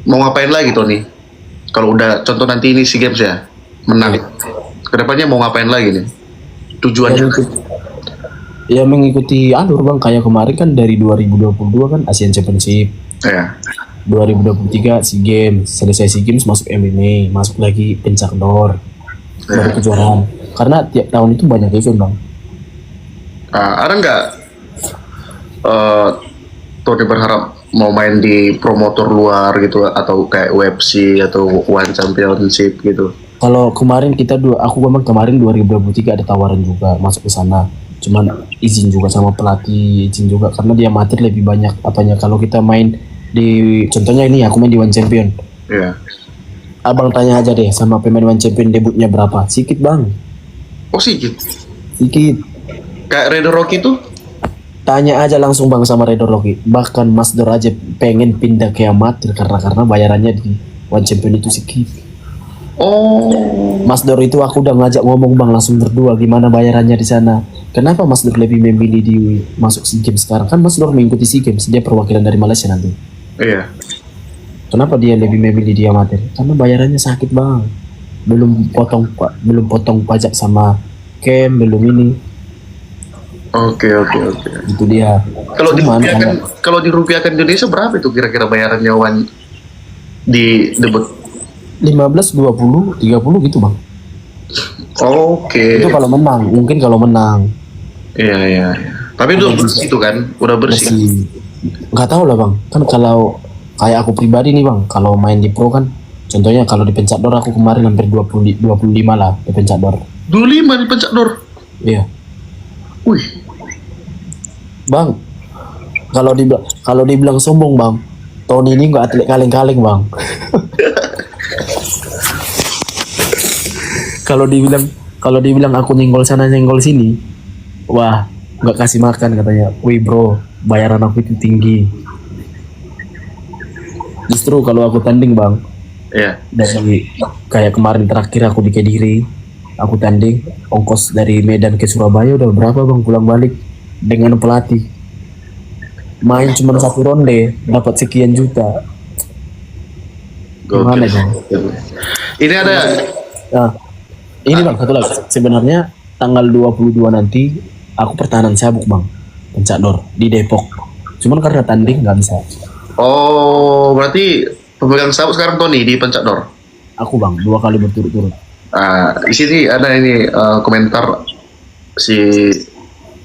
mau ngapain lagi Tony? Kalau udah contoh nanti ini SEA Games ya menang, kedepannya mau ngapain lagi nih? Tujuannya? Ya mengikuti alur bang, kayak kemarin kan dari 2022 kan Asian Championship. Ya. 2023 SEA Games, selesai SEA Games masuk MMA, masuk lagi pencak door, baru kejuaraan. Karena tiap tahun itu banyak event bang. Ada nggak Tony berharap mau main di promotor luar gitu atau kayak UFC atau One Championship gitu? Kalau kemarin aku memang kemarin 2023 ada tawaran juga masuk ke sana. Cuman izin juga sama pelatih, izin juga karena dia amatir lebih banyak apanya. Kalau kita main di contohnya ini aku main di One Champion. Iya. Abang tanya aja deh sama pemain One Champion debutnya berapa? Sikit bang. Oh sikit. Kayak Raider Rocky tuh? Tanya aja langsung bang sama Redo Rocky. Bahkan Mas Dor aja pengen pindah ke amatir karena bayarannya di One Champion itu sedikit. Oh. Mas Dor itu aku udah ngajak ngomong bang langsung berdua gimana bayarannya di sana. Kenapa Mas Dor lebih memilih di masuk SEA Games sekarang? Kan Mas Dor mengikuti SEA Games, dia perwakilan dari Malaysia nanti. Iya. Kenapa dia lebih memilih di amatir? Karena bayarannya sakit bang. Belum potong pajak sama camp, belum ini. Oke. Itu dia. Kalau dirupiahkan Indonesia berapa itu kira-kira bayarannya One di debut? 15, 20, 30 gitu bang. Oke. Itu kalau menang, mungkin kalau menang. Iya. Tapi itu bersih itu kan, udah bersih. Nggak tahu lah bang. Kan kalau kayak aku pribadi nih bang, kalau main di pro kan, contohnya kalau di pencak door aku kemarin hampir 25 lah di pencak door. 25 di pencak door? Iya. Wih. Bang, kalau dibilang sombong bang, Tony ini nggak atlet kaleng-kaleng bang. Kalau dibilang aku nyenggol sana nyenggol sini, wah nggak kasih makan katanya. Wih bro, bayaran aku itu tinggi. Justru kalau aku tanding bang, dari kayak kemarin terakhir aku di Kediri, aku tanding ongkos dari Medan ke Surabaya udah berapa bang pulang balik dengan pelatih. Main cuma 1 ronde dapat sekian juta. Gimana bang? Ini ada. Nah, ini bang satu lagi. Sebenarnya tanggal 22 nanti aku pertahanan sabuk bang, pencak door di Depok. Cuman karena tanding nggak bisa. Oh, berarti pemegang sabuk sekarang Tony di pencak door. Aku bang 2 kali berturut-turut. Di sini ada ini komentar si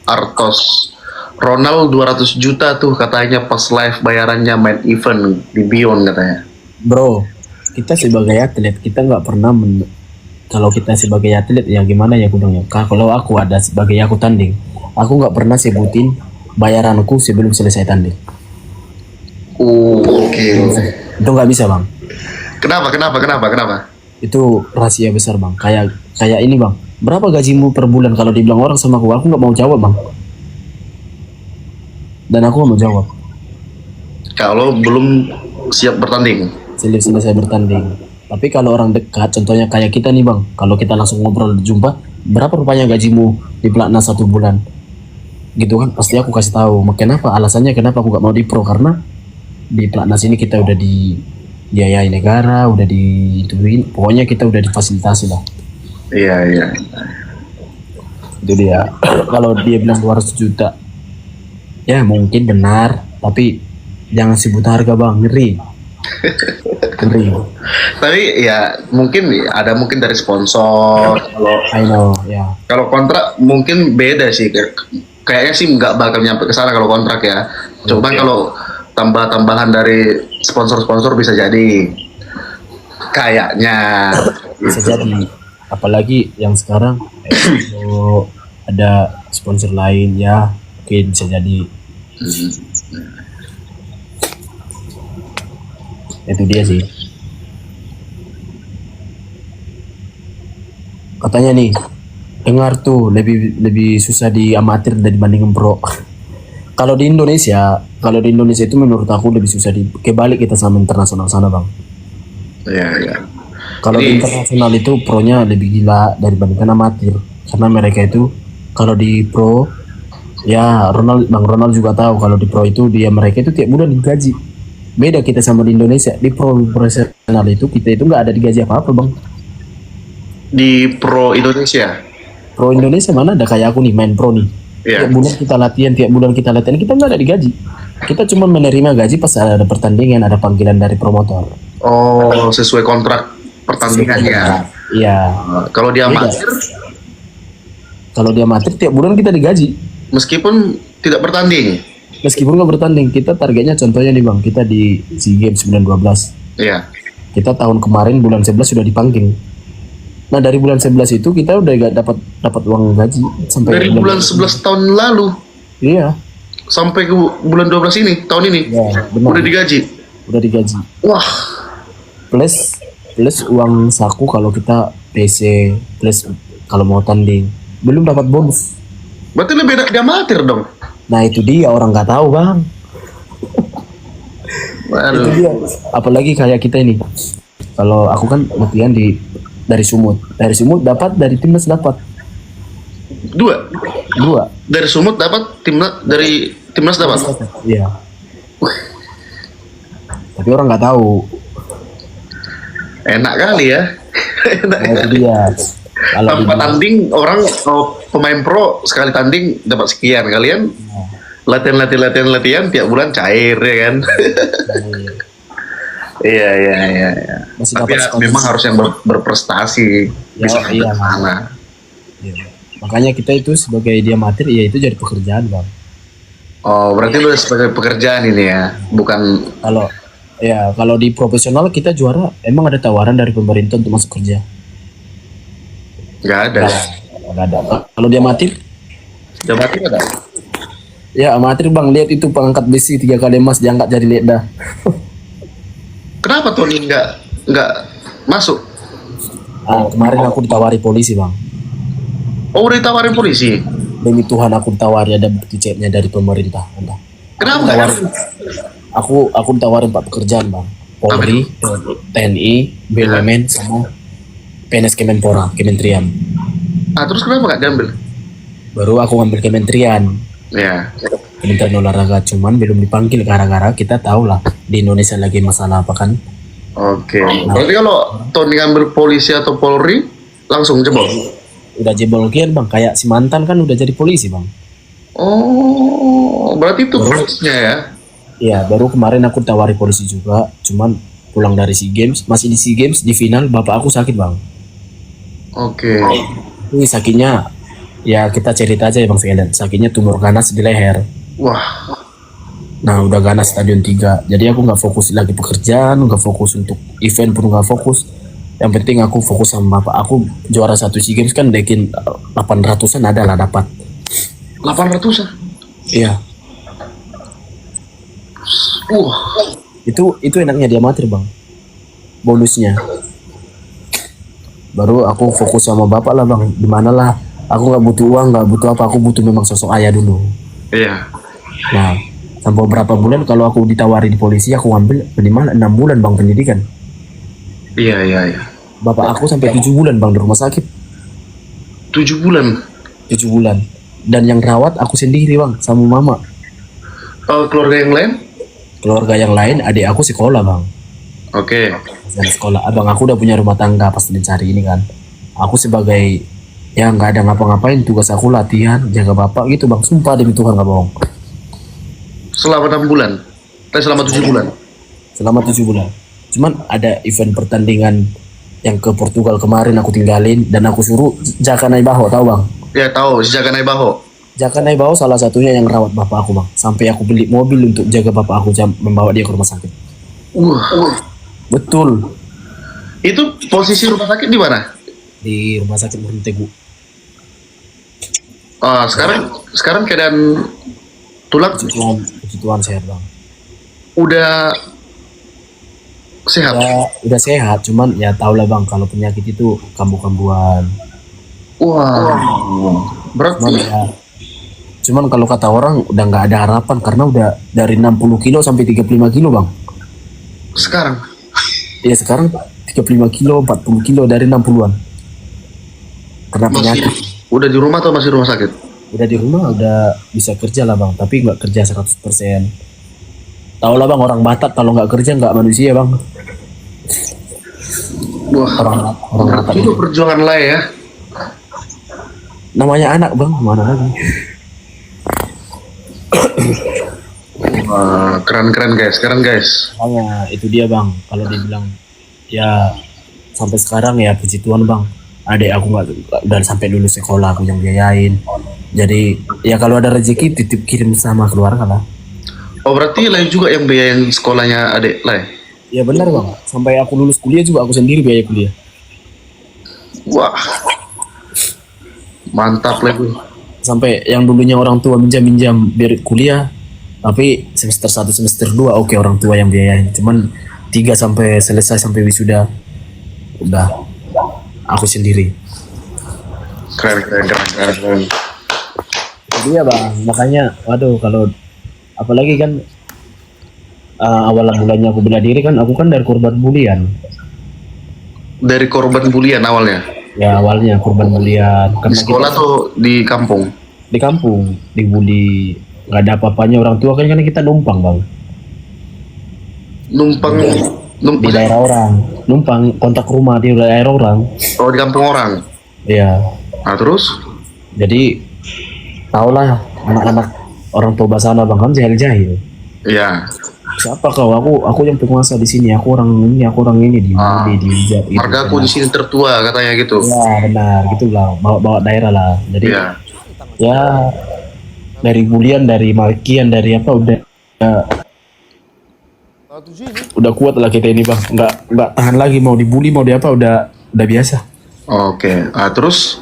Artos. Ronald 200 juta tuh katanya pas live bayarannya main event di Beyond katanya. Bro, kita sebagai atlet kita nggak pernah kalau kita sebagai atlet ya gimana ya aku bilang ya. Kalau aku ada sebagai aku tanding, aku nggak pernah sebutin bayaranku sebelum selesai tanding. Oke. Itu nggak bisa bang. Kenapa? Itu rahasia besar bang. Kayak ini bang. Berapa gajimu per bulan? Kalau dibilang orang sama aku nggak mau jawab bang. Dan aku nggak mau jawab. Kalau belum siap bertanding. Selesai bertanding. Tapi kalau orang dekat, contohnya kayak kita nih bang, kalau kita langsung ngobrol jumpa, berapa rupanya gajimu di pelatnas 1 bulan? Gitu kan, pasti aku kasih tahu. Kenapa? Alasannya kenapa aku gak mau di pro, karena di pelatnas ini kita udah dibiayai negara, udah diituin, pokoknya kita udah difasilitasi lah. Iya. Itu dia. Kalau dia bilang 200 juta, ya mungkin benar, tapi jangan sebut harga bang, ngeri. Tapi ya mungkin mungkin dari sponsor. I know, ya. Kalau kontrak mungkin beda sih. Kayaknya sih nggak bakal nyampe ke sana kalau kontrak ya. Cuma kalau tambahan dari sponsor-sponsor bisa jadi. Kayaknya Bisa jadi. Apalagi yang sekarang kalau ada sponsor lain ya, mungkin bisa jadi. Itu dia sih. Katanya nih, dengar tuh lebih susah di amatir dibanding pro. Kalau di Indonesia itu menurut aku lebih susah kebalik kita sama internasional sana bang. Iya. Kalau di internasional itu pronya lebih gila dibandingkan amatir, karena mereka itu kalau di pro ya Bang Ronald juga tahu kalau di pro itu mereka itu tiap bulan digaji. Beda kita sama di Indonesia, di profesional itu kita itu nggak ada digaji apa-apa bang. Di pro Indonesia Mana ada kayak aku nih main pro nih. Iya. Tiap bulan kita latihan kita nggak ada digaji. Kita cuma menerima gaji pas ada pertandingan, ada panggilan dari promotor. Oh, sesuai kontrak pertandingannya. Iya. Kalau di amatir tiap bulan kita digaji. Meskipun tidak bertanding. Meskipun nggak bertanding, kita targetnya contohnya nih bang, kita di SEA Games 912. Iya. Kita tahun kemarin bulan 11 sudah dipanggil. Nah dari bulan 11 itu kita udah gak dapat uang gaji sampai dari bulan 11 tahun lalu. Iya. Sampai ke bulan 12 ini, tahun ini. Ya, benar. Udah digaji. Wah. Plus uang saku kalau kita PC, plus kalau mau tanding belum dapat bonus. Berarti lebih enak di amatir dong. Nah itu dia, orang nggak tahu bang. Itu dia. Apalagi kayak kita ini, kalau aku kan latihan dari Sumut dapat, dari timnas dapat dua dari Sumut dapat, dari timnas dapat. Iya. Tapi orang nggak tahu. Enak kali ya. Itu dia. Tanpa tanding orang pemain pro sekali tanding dapat sekian, kalian latihan tiap bulan cair ya kan. Iya. Tapi ya, memang harus yang berprestasi bisa ke sana. Iya. Makanya kita itu sebagai dia amatir ya itu jadi pekerjaan bang. Oh berarti lu sebagai pekerjaan ini ya, bukan. Kalau di profesional kita juara emang ada tawaran dari pemerintah untuk masuk kerja. Nggak ada. Kalau dia amatir? Ada. Ya amatir bang, lihat itu pengangkat besi 3 kali emas diangkat jadi leda. Kenapa Tony nggak masuk? Kemarin aku ditawari polisi bang. Oh udah ditawarin polisi? Demi Tuhan aku ditawari, ada bukti ceknya dari pemerintah. Kenapa? Aku ditawarin 4 pekerjaan bang. Polri, TNI, BUMN sama PNS Kementerian. Terus kenapa nggak diambil? Baru aku ngambil Kementerian. Ya. Kementerian Olahraga, cuman belum dipanggil gara-gara kita tahu lah di Indonesia lagi masalah apa kan. Oke. Berarti kalau Tony ngambil polisi atau Polri langsung jebol? Udah jebol kian bang, kayak si mantan kan udah jadi polisi bang. Oh, berarti itu prosesnya ya? Iya, baru kemarin aku tawari polisi juga, cuman pulang dari SEA Games, masih di SEA Games di final bapak aku sakit bang. Oke. Ini sakitnya, ya kita cerita aja ya bang sekalian, sakitnya tumor ganas di leher. Wah. Nah udah ganas stadion 3, jadi aku nggak fokus lagi pekerjaan, nggak fokus untuk event pun nggak fokus. Yang penting aku fokus sama bapak. Aku juara 1 SEA Games kan dekin 800-an ada lah dapat. 800-an? Iya. Wah, Itu enaknya dia amatir bang, bonusnya. Baru aku fokus sama bapak lah bang, dimana lah. Aku nggak butuh uang, nggak butuh apa, aku butuh memang sosok ayah dulu. iya. Nah, sampai beberapa bulan kalau aku ditawari di polisi, aku ambil minimal 6 bulan bang pendidikan. Iya, iya, iya. Bapak aku sampai 7 bulan bang di rumah sakit, 7 bulan. 7 bulan. Dan yang rawat aku sendiri bang, sama mama. Keluarga yang lain? Keluarga yang lain, adik aku sekolah bang. Oke. Dan sekolah, abang aku udah punya rumah tangga pas dicari ini kan. Aku sebagai ya nggak ada ngapa-ngapain, tugas aku latihan, jaga bapak gitu bang. Sumpah demi Tuhan nggak bohong. Selama 6 bulan. Selama 7 bulan. Selama 7 bulan. Cuman ada event pertandingan yang ke Portugal kemarin aku tinggalin dan aku suruh Jaka Naibaho, tahu bang? Ya tahu, sejak Naibaho. Jaka Naibaho salah satunya yang rawat bapak aku bang. Sampai aku beli mobil untuk jaga bapak aku, membawa dia ke rumah sakit. Betul, Itu posisi rumah sakit di mana? di rumah sakit Muntegu. Sekarang keadaan tulang Puji Tuhan sehat bang. udah sehat. Udah sehat, cuman ya tau lah bang kalau penyakit itu kambuh-kambuhan. Wah. Cuman Berarti ya, cuman kalau kata orang udah nggak ada harapan karena udah dari 60 kilo sampai 35 kilo bang. sekarang Ya sekarang 35 kilo, 40 kilo dari 60-an. Karena masih penyakit. udah di rumah atau masih rumah sakit? Udah di rumah, udah bisa kerja lah bang, tapi nggak kerja 100%. Tahu lah bang, orang Batak kalau nggak kerja nggak manusia bang. Wah. Orang Batak Itu perjuangan lah ya. namanya anak bang, mana lagi. Wah, keren guys. Makanya itu dia bang, kalau dibilang ya sampai sekarang ya puji Tuhan bang, adik aku nggak udah sampai lulus sekolah aku yang biayain. Jadi ya kalau ada rezeki titip kirim sama keluarga lah. Oh berarti Lai juga yang biayain sekolahnya adik Lai? Ya benar bang, sampai aku lulus kuliah juga aku sendiri biaya kuliah. Wah, mantap Lai bro. Sampai yang dulunya orang tua minjam biar kuliah, tapi semester 1 semester 2 oke orang tua yang biayain. Cuman 3 sampai selesai sampai wisuda udah aku sendiri. Keren. Jadi ya bang, makanya waduh kalau apalagi kan awal bulannya aku bela diri kan, aku kan dari korban bulian. Dari korban bulian awalnya? Ya awalnya korban bulian Di karena sekolah kita tuh di kampung? di kampung dibully, nggak ada apa-apanya orang tua kan, karena kita numpang bang Numpang di daerah orang, numpang kontak rumah di daerah orang. Oh di kampung orang? Iya, Nah terus? jadi tau lah anak-anak orang tua sana bang kan jahil-jahil. Iya. Siapa kau? Aku yang penguasa di sini. Aku orang ini dibully, dihujat. Gitu, Marga aku di sini tertua katanya gitu. Ya benar, gitu lah. Bawa daerah lah. Jadi Iya. ya dari bulian, dari makian, dari apa udah kuat lah kita ini bang. Nggak tahan lagi mau dibully mau di apa, udah biasa. Oke. Ah terus?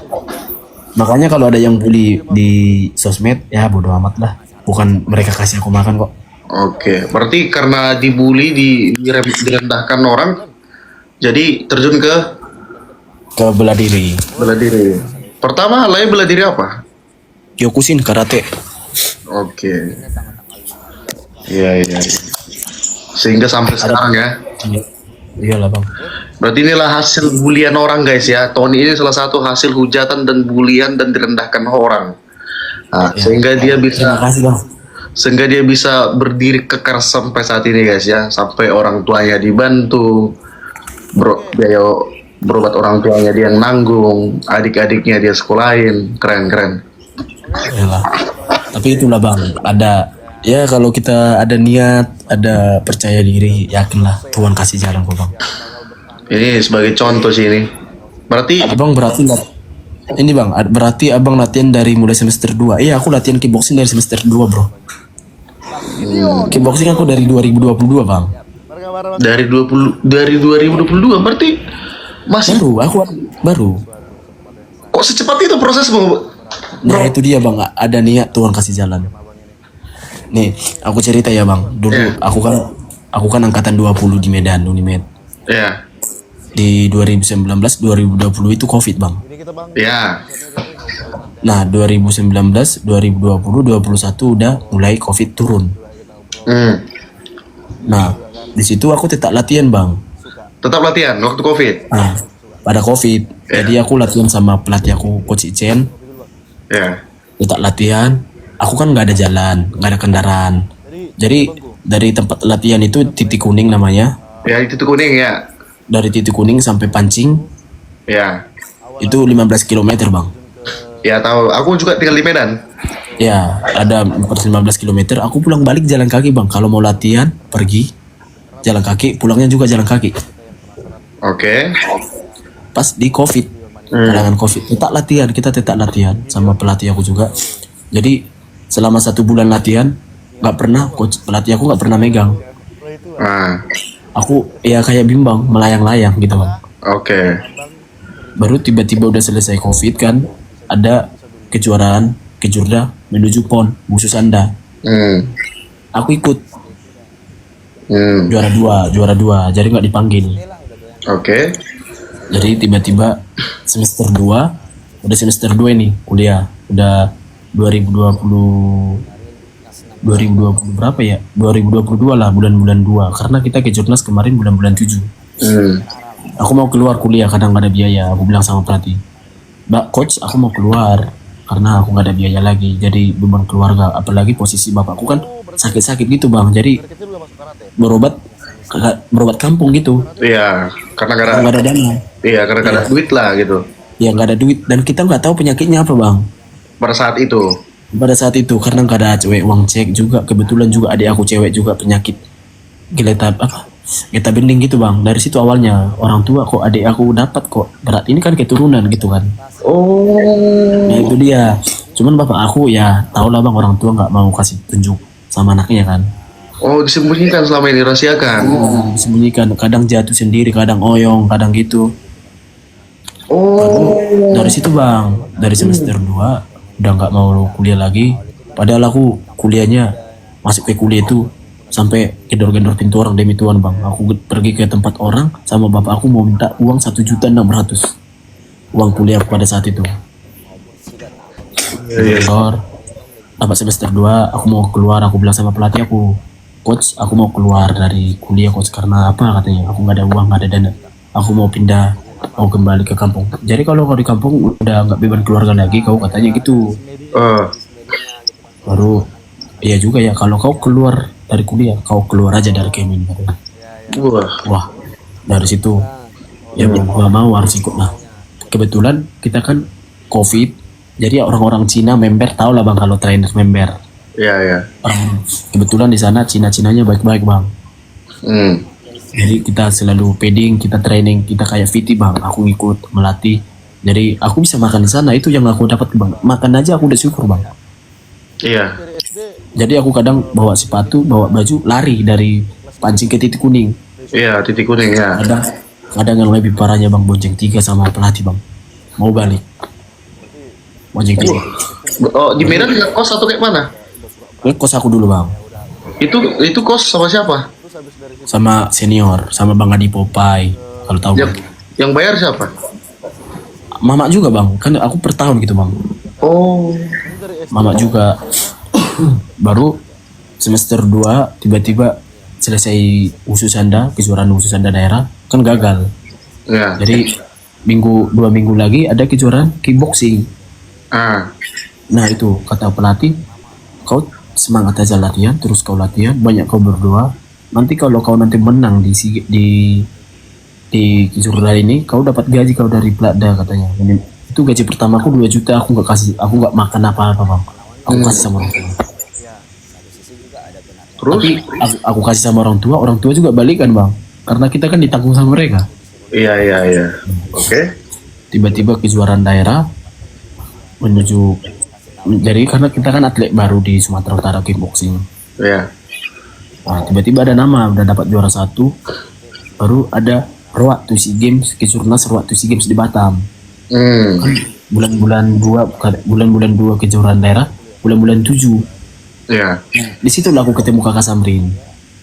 Makanya kalau ada yang bully di sosmed ya bodo amat lah. Bukan mereka kasih aku makan kok. Oke. Berarti karena dibully, direndahkan orang, jadi terjun ke Bela diri. bela diri. Pertama, Lai bela diri apa? Kyokushin karate. Oke. Iya. Sehingga sampai sekarang ya. Iyalah bang. Berarti inilah hasil bulian orang guys ya. Tony ini salah satu hasil hujatan dan bulian dan direndahkan orang. Nah, sehingga dia Terima bisa kasih bang. berdiri kekar sampai saat ini guys ya. Sampai orang tuanya dibantu, biaya berobat orang tuanya dia yang nanggung, adik-adiknya dia sekolahin. Keren. Iyalah. Tapi itulah bang, ada ya kalau kita ada niat, ada percaya diri, yakinlah Tuhan kasih jalan kok bang. Ini sebagai contoh sih ini. Berarti Abang berarti ini bang, berarti abang latihan dari mulai semester 2. Iya aku latihan kickboxing dari semester 2 bro. Kickboxing aku dari 2022 bang. dari 2022 berarti masih Baru. kok secepat itu prosesmu? Nah itu dia bang, ada niat Tuhan kasih jalan. Nih, aku cerita ya bang. Dulu Iya. aku kan angkatan 20 di Medan Unimed. Ya, Di 2019 2020 itu Covid bang. ya. Nah 2019 2020 21 udah mulai Covid turun. Hmm. Nah di situ aku tetap latihan bang. Tetap latihan waktu COVID. Nah pada Covid, jadi aku latihan sama pelatih aku Coach Icen. Ya. Tetap latihan. Aku kan nggak ada jalan, nggak ada kendaraan. Jadi dari tempat latihan itu titik kuning namanya. Ya, itu tuh kuning ya. Dari titik kuning sampai pancing Ya. itu 15 km bang. Ya tahu. Aku juga tinggal di Medan. Ya ada 15 km. Aku pulang balik jalan kaki bang. Kalau mau latihan pergi jalan kaki, pulangnya juga jalan kaki. Oke. Pas di Covid, halangan Covid, kita tetap latihan sama pelatih aku juga. Jadi selama 1 bulan latihan nggak pernah pelatih aku nggak pernah megang. Nah, Aku ya kayak bimbang melayang-layang gitu bang. oke. Baru tiba-tiba udah selesai Covid kan, ada kejuaraan kejurda menuju PON khusus Anda. Hmm. Aku ikut Hmm. juara dua, jadi nggak dipanggil. Oke. Jadi tiba-tiba semester 2, udah semester 2 nih kuliah, udah 2020 berapa ya? 2022 lah, bulan-bulan 2. Karena kita ke Jurnas kemarin bulan-bulan 7. Hmm. Aku mau keluar kuliah, kadang nggak ada biaya. Aku bilang sama pelatih, Mbak Coach, aku mau keluar karena aku nggak ada biaya lagi. Jadi beban keluarga, apalagi posisi bapakku kan sakit-sakit gitu bang. Jadi berobat kampung gitu, Iya, karena nggak ada dana. iya karena ada duit lah gitu. Ya nggak ada duit dan kita nggak tahu penyakitnya apa bang. Pada saat itu. Pada saat itu karena nggak ada cewek uang cek juga, kebetulan juga adik aku cewek juga penyakit geta bening gitu bang. Dari situ awalnya orang tua kok adik aku dapat kok berat ini kan keturunan gitu kan. Oh. Nah itu dia. Cuman bapak aku ya tau lah bang, orang tua nggak mau kasih tunjuk sama anaknya kan. Oh, disembunyikan selama ini, rahasiakan. Sembunyikan, kadang jatuh sendiri, kadang oyong, kadang gitu. Oh. Dari situ bang, dari semester 2 udah nggak mau kuliah lagi. Padahal aku kuliahnya masuk ke kuliah itu sampai gedor-gedor pintu orang demi Tuhan bang. Aku pergi ke tempat orang sama bapak aku mau minta uang 1.600.000 uang kuliah pada saat itu. Gedor, dapat semester 2 aku mau keluar. Aku bilang sama pelatih aku, Coach, aku mau keluar dari kuliah coach karena apa katanya? Aku nggak ada uang, nggak ada dana. Aku mau pindah, mau kembali ke kampung. Jadi kalau kau di kampung udah nggak beban keluarga lagi, kau katanya gitu. Baru, iya juga ya. Kalau kau keluar dari kuliah, kau keluar aja dari Kemin katanya. Wah. Wah, dari situ ya gua mau harus ikut lah. Kebetulan kita kan Covid, jadi orang-orang Cina member tahu lah bang kalau trainer member. Iya, iya. Kebetulan di sana Cina-Cinanya baik-baik bang. Hmm. Jadi kita selalu peding, kita training, kita kayak VT bang. Aku ngikut melatih. Jadi aku bisa makan di sana, itu yang aku dapat bang. Makan aja aku udah syukur bang. Iya. Jadi aku kadang bawa sepatu, bawa baju, lari dari pancing ke titik kuning. Iya, titik kuning ya. Kadang yang lebih parahnya bang, bonceng 3 sama pelatih bang. Mau balik. Bonceng 3. Oh, di Medan nggak kos atau kayak mana? Kos aku dulu bang. Itu kos sama siapa? Sama senior, sama Bang Adi Popeye. Kalau tahu Yang, bang. yang bayar siapa? Mama juga bang, kan aku per tahun gitu bang. Oh. Mama juga. Baru semester 2 tiba-tiba selesai kejuaraan khusus Anda daerah kan gagal. Ya. Jadi 2 minggu lagi ada kejuaraan kickboxing. Ah. Nah itu kata pelatih, kau semangat aja latihan, terus kau latihan, banyak kau berdoa. Nanti kalau kau nanti menang di kejuaraan ini, kau dapat gaji kau dari Plada katanya. Ini, itu gaji pertamaku 2 juta, aku nggak makan apa-apa bang. Aku kasih sama orang tua. Terus? Tapi aku kasih sama orang tua juga balikan bang, karena kita kan ditanggung sama mereka. Iya, iya, iya. Oke. Tiba-tiba kejuaraan daerah menuju, jadi karena kita kan atlet baru di Sumatera Utara kickboxing. Iya. Nah, tiba-tiba ada nama, udah dapat juara 1, baru ada Road to SEA Games, Kejurnas Road to SEA Games di Batam. Hmm. Bulan-bulan 2 kejuaraan daerah, bulan-bulan 7 Iya. Di situ lah aku ketemu kakak Samrin.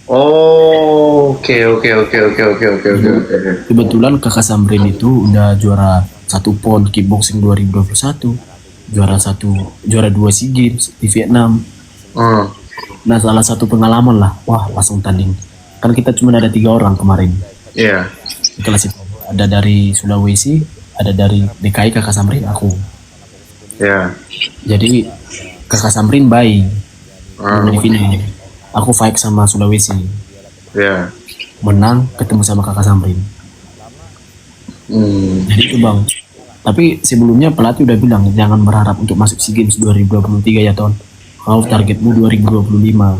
Oh, oke. Kebetulan kakak Samrin itu udah juara satu PON kickboxing 2021, juara dua SEA Games di Vietnam. Hmm. Nah, salah satu pengalaman lah, wah langsung tanding. Kan kita cuma ada 3 orang kemarin Iya. di kelas itu. Ada dari Sulawesi, ada dari DKI kakak Samrin, aku. Iya. Jadi kakak Samrin bayi Hmm. di final. Aku fight sama Sulawesi, Iya. menang ketemu sama kakak Samrin. Jadi itu bang. Tapi sebelumnya pelatih udah bilang jangan berharap untuk masuk SEA Games 2023 ya Ton. Kau targetmu 2025.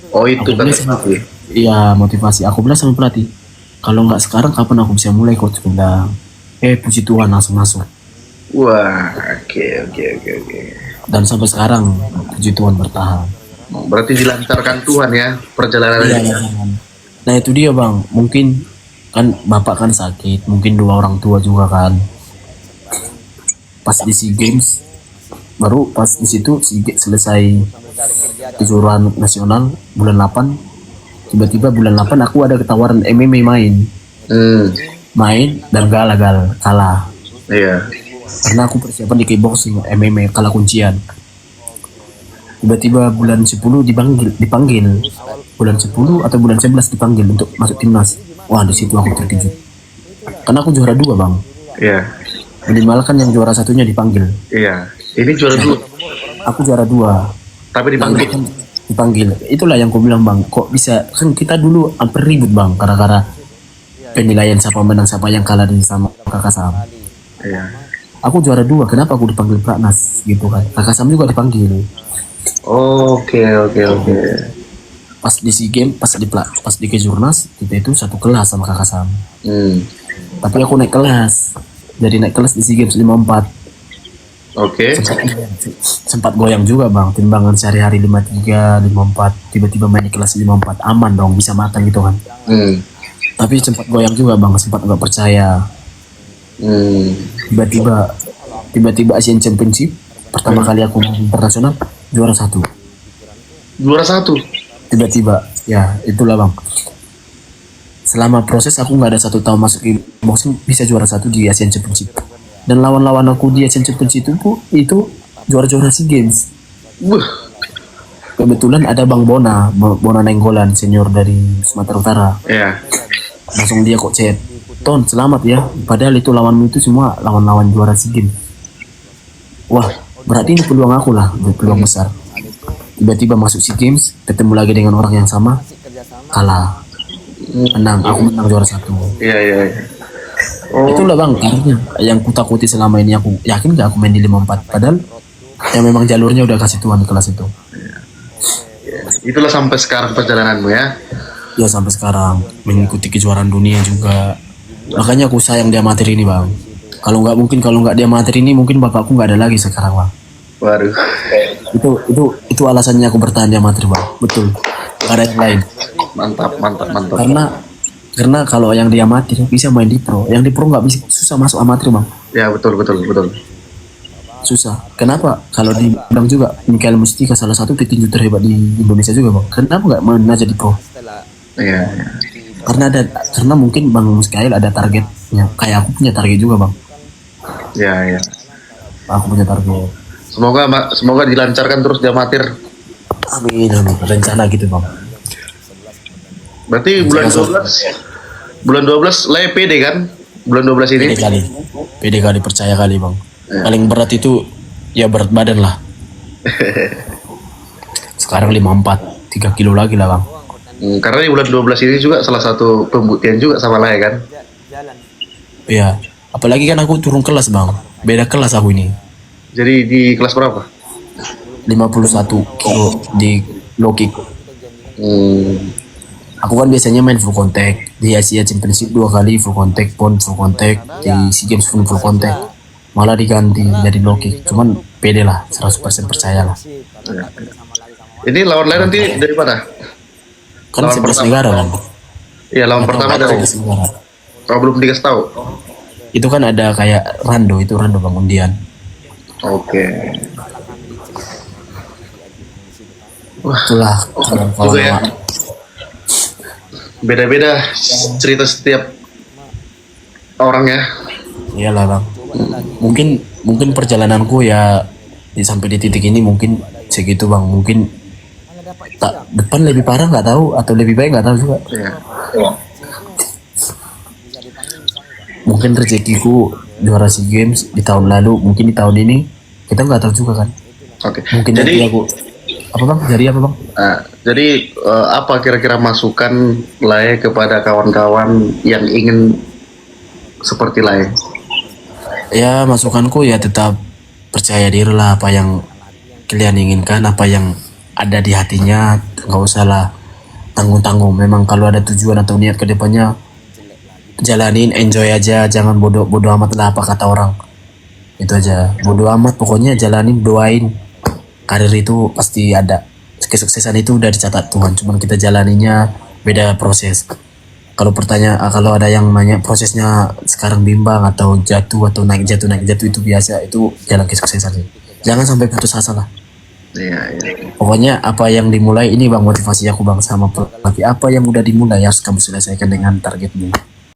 Oh, itu Aku bilang sama, tadi. iya motivasi. Aku bilang sama pelatih, kalau nggak sekarang kapan aku bisa mulai coach? Aku bilang, puji Tuhan langsung masuk. Wah, oke. Dan sampai sekarang puji Tuhan bertahan. Berarti dilancarkan Tuhan ya perjalanan Iya, ini. iya, Bang. Nah itu dia bang, mungkin kan bapak kan sakit, mungkin 2 orang tua juga kan. Pas di SEA Games, baru pas di situ selesai kejuaraan nasional bulan 8, tiba-tiba bulan 8 aku ada ketawaran MMA main dan kalah Iya. karena aku persiapan di kickboxing MMA kalah kuncian. Tiba-tiba bulan 10 dipanggil bulan 10 atau bulan 11 dipanggil untuk masuk timnas. Wah di situ aku terkejut karena aku juara 2 bang, Iya. minimal kan yang juara satunya dipanggil. Iya. Ini juara dua, Aku juara 2 tapi dipanggil. dipanggil. Itulah yang aku bilang bang, kok bisa, kan kita dulu hampir ribut bang gara-gara penilaian siapa menang siapa yang kalah di sama kakak Sam. Iya. Aku juara 2, kenapa aku dipanggil Platnas gitu kan? Kakak Sam juga dipanggil. Oke. Pas di SEA Games, pas di Kejurnas kita itu satu kelas sama kakak Sam. Tapi aku naik kelas, jadi naik kelas di SEA Games 54. Oke. Sempat goyang juga bang, timbangan sehari-hari 53, 54, tiba-tiba main di kelas 54, aman dong, bisa makan gitu kan. Tapi sempat goyang juga bang, sempat nggak percaya. Tiba-tiba Asian Championship pertama kali aku main internasional juara 1. Juara 1. Tiba-tiba ya itulah bang, selama proses aku nggak ada 1 tahun masuk kickboxing bisa juara 1 di Asian Championship, dan lawan-lawan aku di Asian Championship itu juara-juara SEA Games. Wah. Kebetulan ada Bang Bona Nenggolan, senior dari Sumatera Utara. Iya. Langsung dia kok chat, Ton selamat ya, padahal itu lawanmu itu semua lawan-lawan juara SEA Games. Wah berarti ini peluang aku lah, peluang besar. Tiba-tiba masuk SEA Games, ketemu lagi dengan orang yang sama, kalah. Aku menang juara 1. Iya. Itulah bang, karena yang kutakuti selama ini, aku yakin gak aku main di 54, padahal yang memang jalurnya udah kasih Tuhan di kelas itu. Itulah sampai sekarang perjalananmu ya. Ya sampai sekarang mengikuti kejuaraan dunia juga. Makanya aku sayang dia amatir ini bang. Kalau nggak dia amatir ini mungkin bapakku nggak ada lagi sekarang bang. Waduh. Itu alasannya aku bertahan di amatir bang. Betul. Gak ada yang lain. Mantap. Karena kalau yang di amatir bisa main di pro, yang di pro nggak bisa, susah masuk amatir bang. Ya betul. Susah. Kenapa? Kalau dibilang juga Mikael Mustika salah satu petinju terhebat di Indonesia juga bang. Kenapa nggak main aja di pro? Iya. Karena mungkin bang Mikael ada targetnya. Kayak aku punya target juga bang. Iya. Aku punya target. Semoga dilancarkan terus di amatir. Amin. Rencana gitu bang. Berarti bulan 12 lay PD kan? Bulan 12 ini. Pede kali, percaya kali bang. Paling berat itu ya berat badan lah. Sekarang 54, 3 kilo lagi lah bang. Karena di bulan 12 ini juga salah satu pembuktian juga sama lay kan? Iya. Apalagi kan aku turun kelas bang. Beda kelas aku ini. Jadi di kelas berapa? 51 kilo di low kick. Aku kan biasanya main full contact di Asia Championship 2 kali full contact, PON full contact, di SEA Games full contact. Malah diganti jadi low kick. Cuman pede lah, 100% percaya lah. Ini lawan lain nanti dari mana? Kan Lawan 11 negara kan. Iya, lawan pertama dari. 11 negara. Kalau belum dikasih tahu. Itu kan ada kayak rando bang, undian. Oke. Wah, Itulah juga kawan-kawan ya. awak. Beda-beda cerita setiap orang ya. Iyalah bang. Mungkin mungkin perjalananku ya sampai di titik ini mungkin segitu bang. Mungkin tak depan lebih parah nggak tahu atau lebih baik nggak tahu juga. Iya. Mungkin rezekiku juara SEA Games di tahun lalu, mungkin di tahun ini kita nggak tahu juga kan. Oke. Mungkin Jadi nanti aku apa bang? Jadi apa bang? jadi apa kira-kira masukan Lae kepada kawan-kawan yang ingin seperti Lae? Ya masukanku ya tetap percaya diri lah apa yang kalian inginkan, apa yang ada di hatinya, nggak usah lah tanggung-tanggung. Memang kalau ada tujuan atau niat ke depannya jalanin, enjoy aja, jangan bodoh amat lah apa kata orang. Itu aja, bodoh amat pokoknya jalanin, doain. Karir itu pasti ada, kesuksesan itu udah dicatat Tuhan, cuman kita jalaninya beda proses. Kalau ada yang nanya prosesnya sekarang bimbang atau jatuh atau naik jatuh itu biasa, itu jalan kesuksesan sih. Jangan sampai putus asa lah. Iya, iya. Pokoknya apa yang dimulai ini bang, motivasi aku bang sama pelatih, apa yang udah dimulai harus kamu selesaikan dengan targetmu.